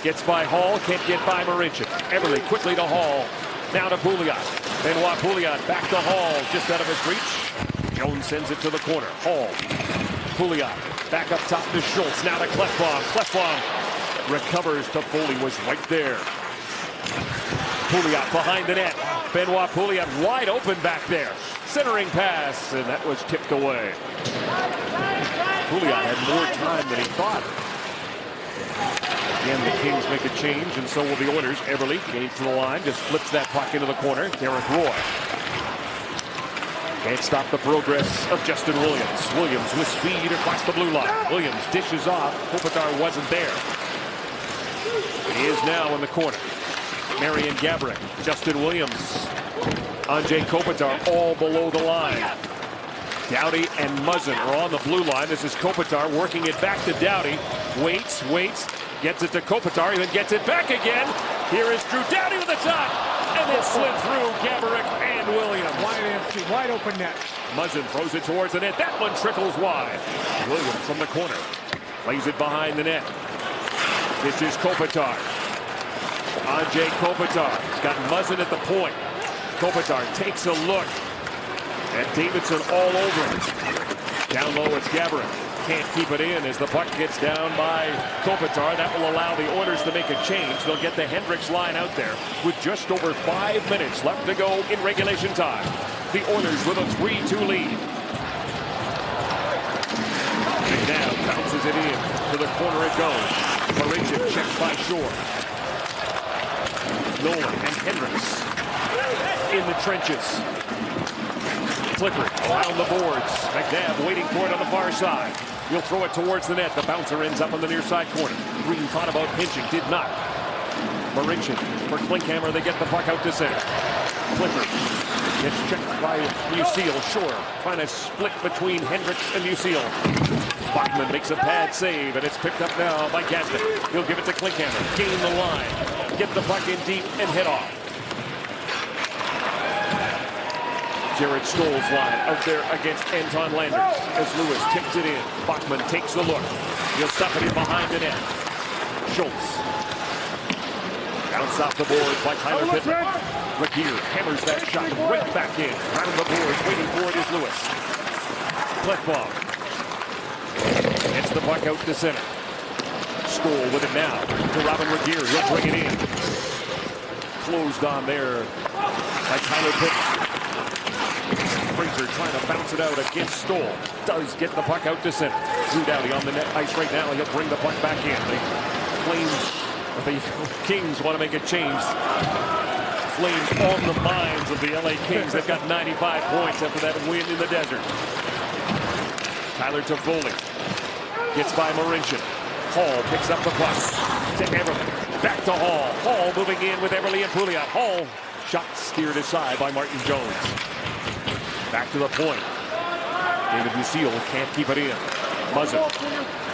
F: gets by Hall, can't get by Marincin. Eberle quickly to Hall. Now to Pouliot. Benoit Pouliot back to Hall, just out of his reach. Jones sends it to the corner. Hall. Pouliot back up top to Schultz. Now to Klefbom. Klefbom recovers to Foley, was right there. Pouliot behind the net. Benoit Pouliot wide open back there. Centering pass, and that was tipped away. Pouliot had more time than he thought. Again, the Kings make a change, and so will the Oilers. Eberle gains to the line, just flips that puck into the corner. Derek Roy can't stop the progress of Justin Williams. Williams with speed across the blue line. Williams dishes off. Kopitar wasn't there. He is now in the corner. Marian Gaborik, Justin Williams, Andrei Kopitar all below the line. Doughty and Muzzin are on the blue line. This is Kopitar working it back to Doughty. Waits, gets it to Kopitar, then gets it back again. Here is Drew Doughty with the top, and then slid through Gaborik and Williams.
G: Wide empty, wide open net.
F: Muzzin throws it towards the net. That one trickles wide. Williams from the corner lays it behind the net. This is Kopitar. Andrei Kopitar. He's got Muzzin at the point. Kopitar takes a look. And Davidson all over it. Down low, it's Gaborik. Can't keep it in as the puck gets down by Kopitar. That will allow the Oilers to make a change. They'll get the Hendricks line out there with just over 5 minutes left to go in regulation time. The Oilers with a 3-2 lead. McNabb bounces it in. To the corner it goes. Marincin checked by Shore. Nolan and Hendricks in the trenches. Clifford around the boards. McNabb waiting for it on the far side. He'll throw it towards the net. The bouncer ends up on the near side corner. Green thought about pinching, did not. Marincin for Klinkhammer. They get the puck out to center. Clifford gets checked by Musil. Shore trying to split between Hendricks and Musil. Bachman makes a pad save, and it's picked up now by Gaston. He'll give it to Klinkhammer. Gain the line. Get the puck in deep and head off. Jared Stoll's line out there against Anton Landers as Lewis kicks it in. Bachman takes a look. He'll stop it in behind the net. Schultz. Bounce off the boards by Tyler Pittman. Regeer hammers that shot right back in. Round the boards, waiting for it is Lewis. Klefbom. Gets the puck out to center. Stoll with it now to Robin Regeer. He'll bring it in. Closed on there by Tyler Pittman. Fraser trying to bounce it out against Stoll. Does get the puck out to center. Drew Doughty on the net ice right now. He'll bring the puck back in. The Kings want to make a change. Flames on the minds of the LA Kings. They've got 95 points after that win in the desert. Tyler Toffoli gets by Marincin. Hall picks up the puck to Eberle. Back to Hall. Hall moving in with Eberle and Pouliot. Hall shot steered aside by Martin Jones. Back to the point. David Musil can't keep it in. Muzzin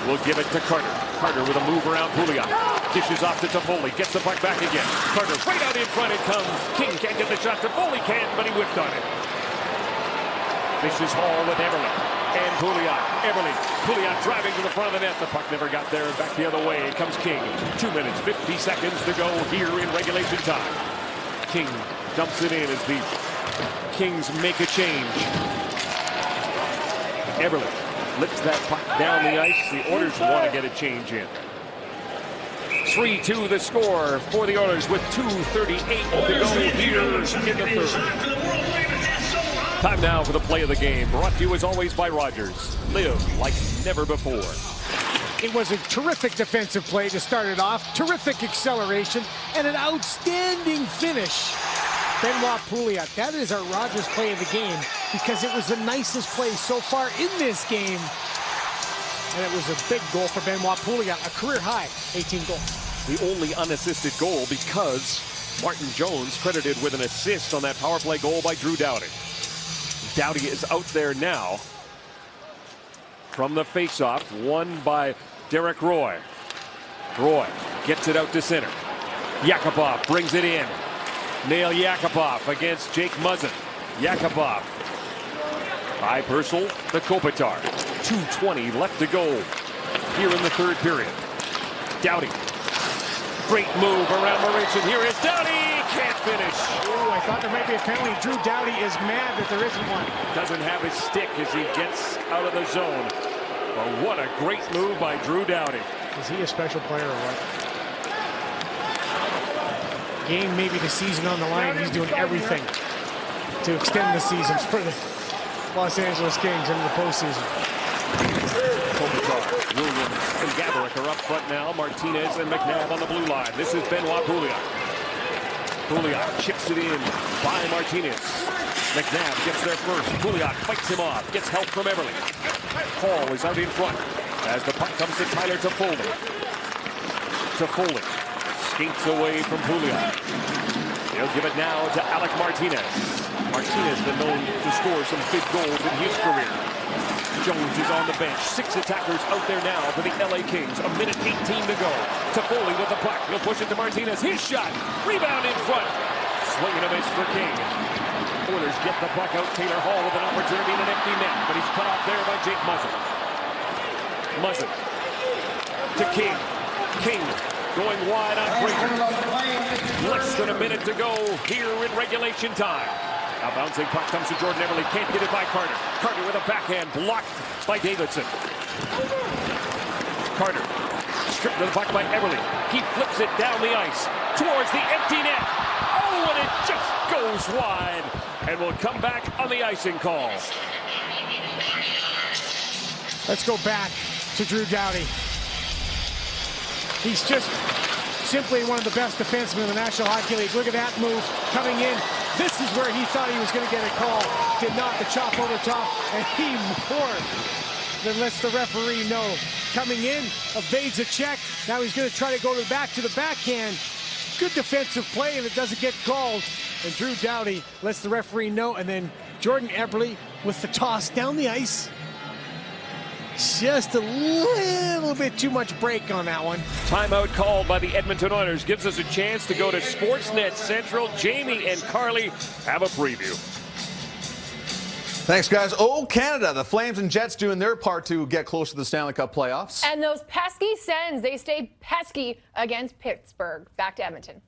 F: will give it to Carter. Carter with a move around Pouliot. Dishes off to Toffoli. Gets the puck back again. Carter right out in front it comes. King can't get the shot. Toffoli can, but he whipped on it. This is Hall with Eberle and Pouliot. Eberle. Pouliot driving to the front of the net. The puck never got there. Back the other way. Comes King. 2 minutes, 50 seconds to go here in regulation time. King dumps it in as the Kings make a change. Eberle lifts that puck down the ice. The Oilers want to get a change in. 3-2 the score for the Oilers with 2:38 to go here in the third. Time now for the play of the game. Brought to you as always by Rogers. Live like never before.
G: It was a terrific defensive play to start it off. Terrific acceleration and an outstanding finish. Benoit Pouliot, that is our Rogers play of the game because it was the nicest play so far in this game. And it was a big goal for Benoit Pouliot, a career high, 18 goals.
F: The only unassisted goal because Martin Jones credited with an assist on that power play goal by Drew Doughty. Doughty is out there now. From the faceoff, won by Derek Roy. Roy gets it out to center. Yakupov brings it in. Nail Yakupov against Jake Muzzin. Yakupov by Purcell to Kopitar. 2:20 left to go here in the third period. Doughty. Great move around Maurice. Here is Doughty. Can't finish.
G: Oh, I thought there might be a penalty. Drew Doughty is mad that there isn't one.
F: Doesn't have his stick as he gets out of the zone. But what a great move by Drew Doughty.
G: Is he a special player or what? Game, maybe the season on the line. He's doing everything to extend the season for the Los Angeles Kings into the postseason.
F: Kopitar, Williams, and Gaborik are up front now. Martinez and McNabb on the blue line. This is Benoit Pouliot. Pouliot chips it in by Martinez. McNabb gets there first. Pouliot fights him off. Gets help from Everly. Hall is out in front as the puck comes to Tyler Toffoli. Toffoli skates away from Pouliot. He'll give it now to Alec Martinez. Martinez been known to score some big goals in his career. Jones is on the bench. 6 attackers out there now for the LA Kings. 1:18 to go. Toffoli with the puck. He'll push it to Martinez. His shot. Rebound in front. Swing and a miss for King. Oilers get the puck out. Taylor Hall with an opportunity in an empty net, but he's cut off there by Jake Muzzin. Muzzin to King. King going wide on Fraser. Less than a minute to go here in regulation time. Now bouncing puck comes to Jordan Everly. Can't get it by Carter. Carter with a backhand blocked by Davidson. Carter stripped of the puck by Everly. He flips it down the ice towards the empty net. Oh, and it just goes wide. And will come back on the icing call.
G: Let's go back to Drew Doughty. He's just simply one of the best defensemen in the National Hockey League. Look at that move coming in. This is where he thought he was going to get a call. Did not, the chop over top, and he more than lets the referee know. Coming in, evades a check. Now he's going to try to go back to the backhand. Good defensive play, and it doesn't get called. And Drew Doughty lets the referee know, and then Jordan Eberle with the toss down the ice. Just a little bit too much break on that one.
F: Timeout called by the Edmonton Oilers gives us a chance to go to Sportsnet Central. Jamie and Carly have a preview.
Q: Thanks, guys. Oh, Canada. The Flames and Jets doing their part to get close to the Stanley Cup playoffs.
R: And those pesky Sens, they stayed pesky against Pittsburgh. Back to Edmonton.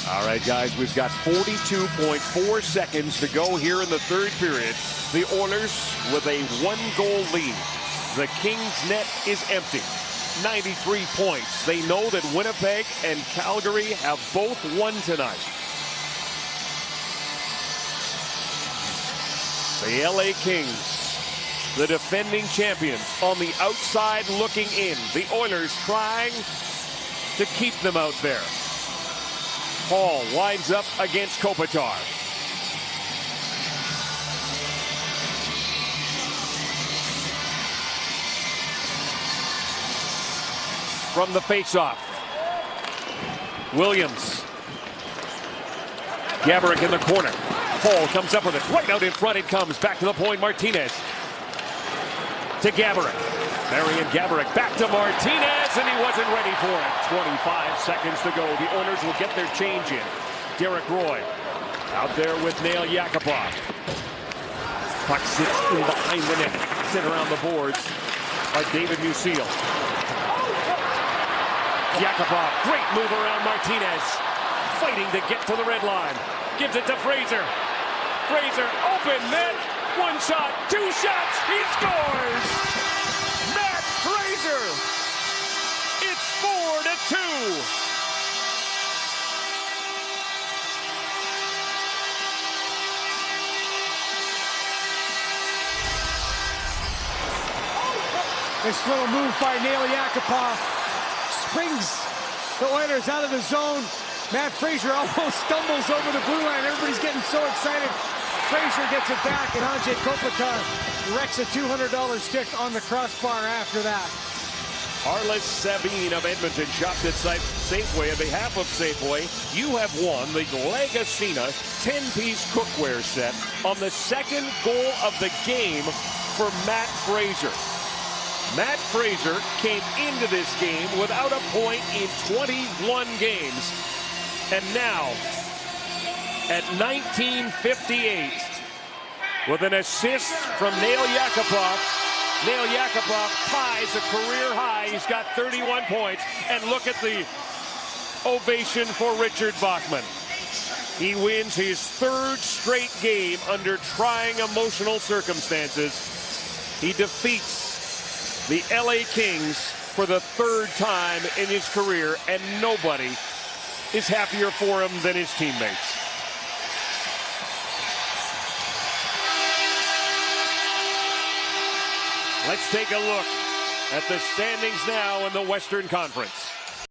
F: All right, guys, we've got 42.4 seconds to go here in the third period. The Oilers with a 1-goal lead. The Kings' net is empty. 93 points. They know that Winnipeg and Calgary have both won tonight. The LA Kings, the defending champions, on the outside looking in. The Oilers trying to keep them out there. Hall winds up against Kopitar. From the faceoff, Williams. Gaborik in the corner. Hall comes up with it. Right out in front it comes. Back to the point, Martinez. To Gaborik. Marian Gaborik back to Martinez, and he wasn't ready for it. 25 seconds to go. The Oilers will get their change in. Derek Roy out there with Nail Yakupov. Puck sits in behind the net. Sent around the boards by David Musil. Yakupov, great move around Martinez. Fighting to get to the red line. Gives it to Fraser. Fraser, open net. One shot, two shots, he scores! Matt Fraser! It's 4-2.
G: This little move by Nail Yakupov springs the Oilers out of the zone. Matt Fraser almost stumbles over the blue line. Everybody's getting so excited. Fraser gets it back, and Andrei Kopitar wrecks a $200 stick on the crossbar after that.
F: Sabine of Edmonton shopped at Safeway. On behalf of Safeway, you have won the Lagosina 10-piece cookware set on the second goal of the game for Matt Fraser. Matt Fraser came into this game without a point in 21 games. And now, at 19:58, with an assist from Nail Yakupov, Nail Yakupov ties a career high. He's got 31 points. And look at the ovation for Richard Bachman. He wins his third straight game under trying emotional circumstances. He defeats the LA Kings for the third time in his career, and nobody is happier for him than his teammates. Let's take a look at the standings now in the Western Conference.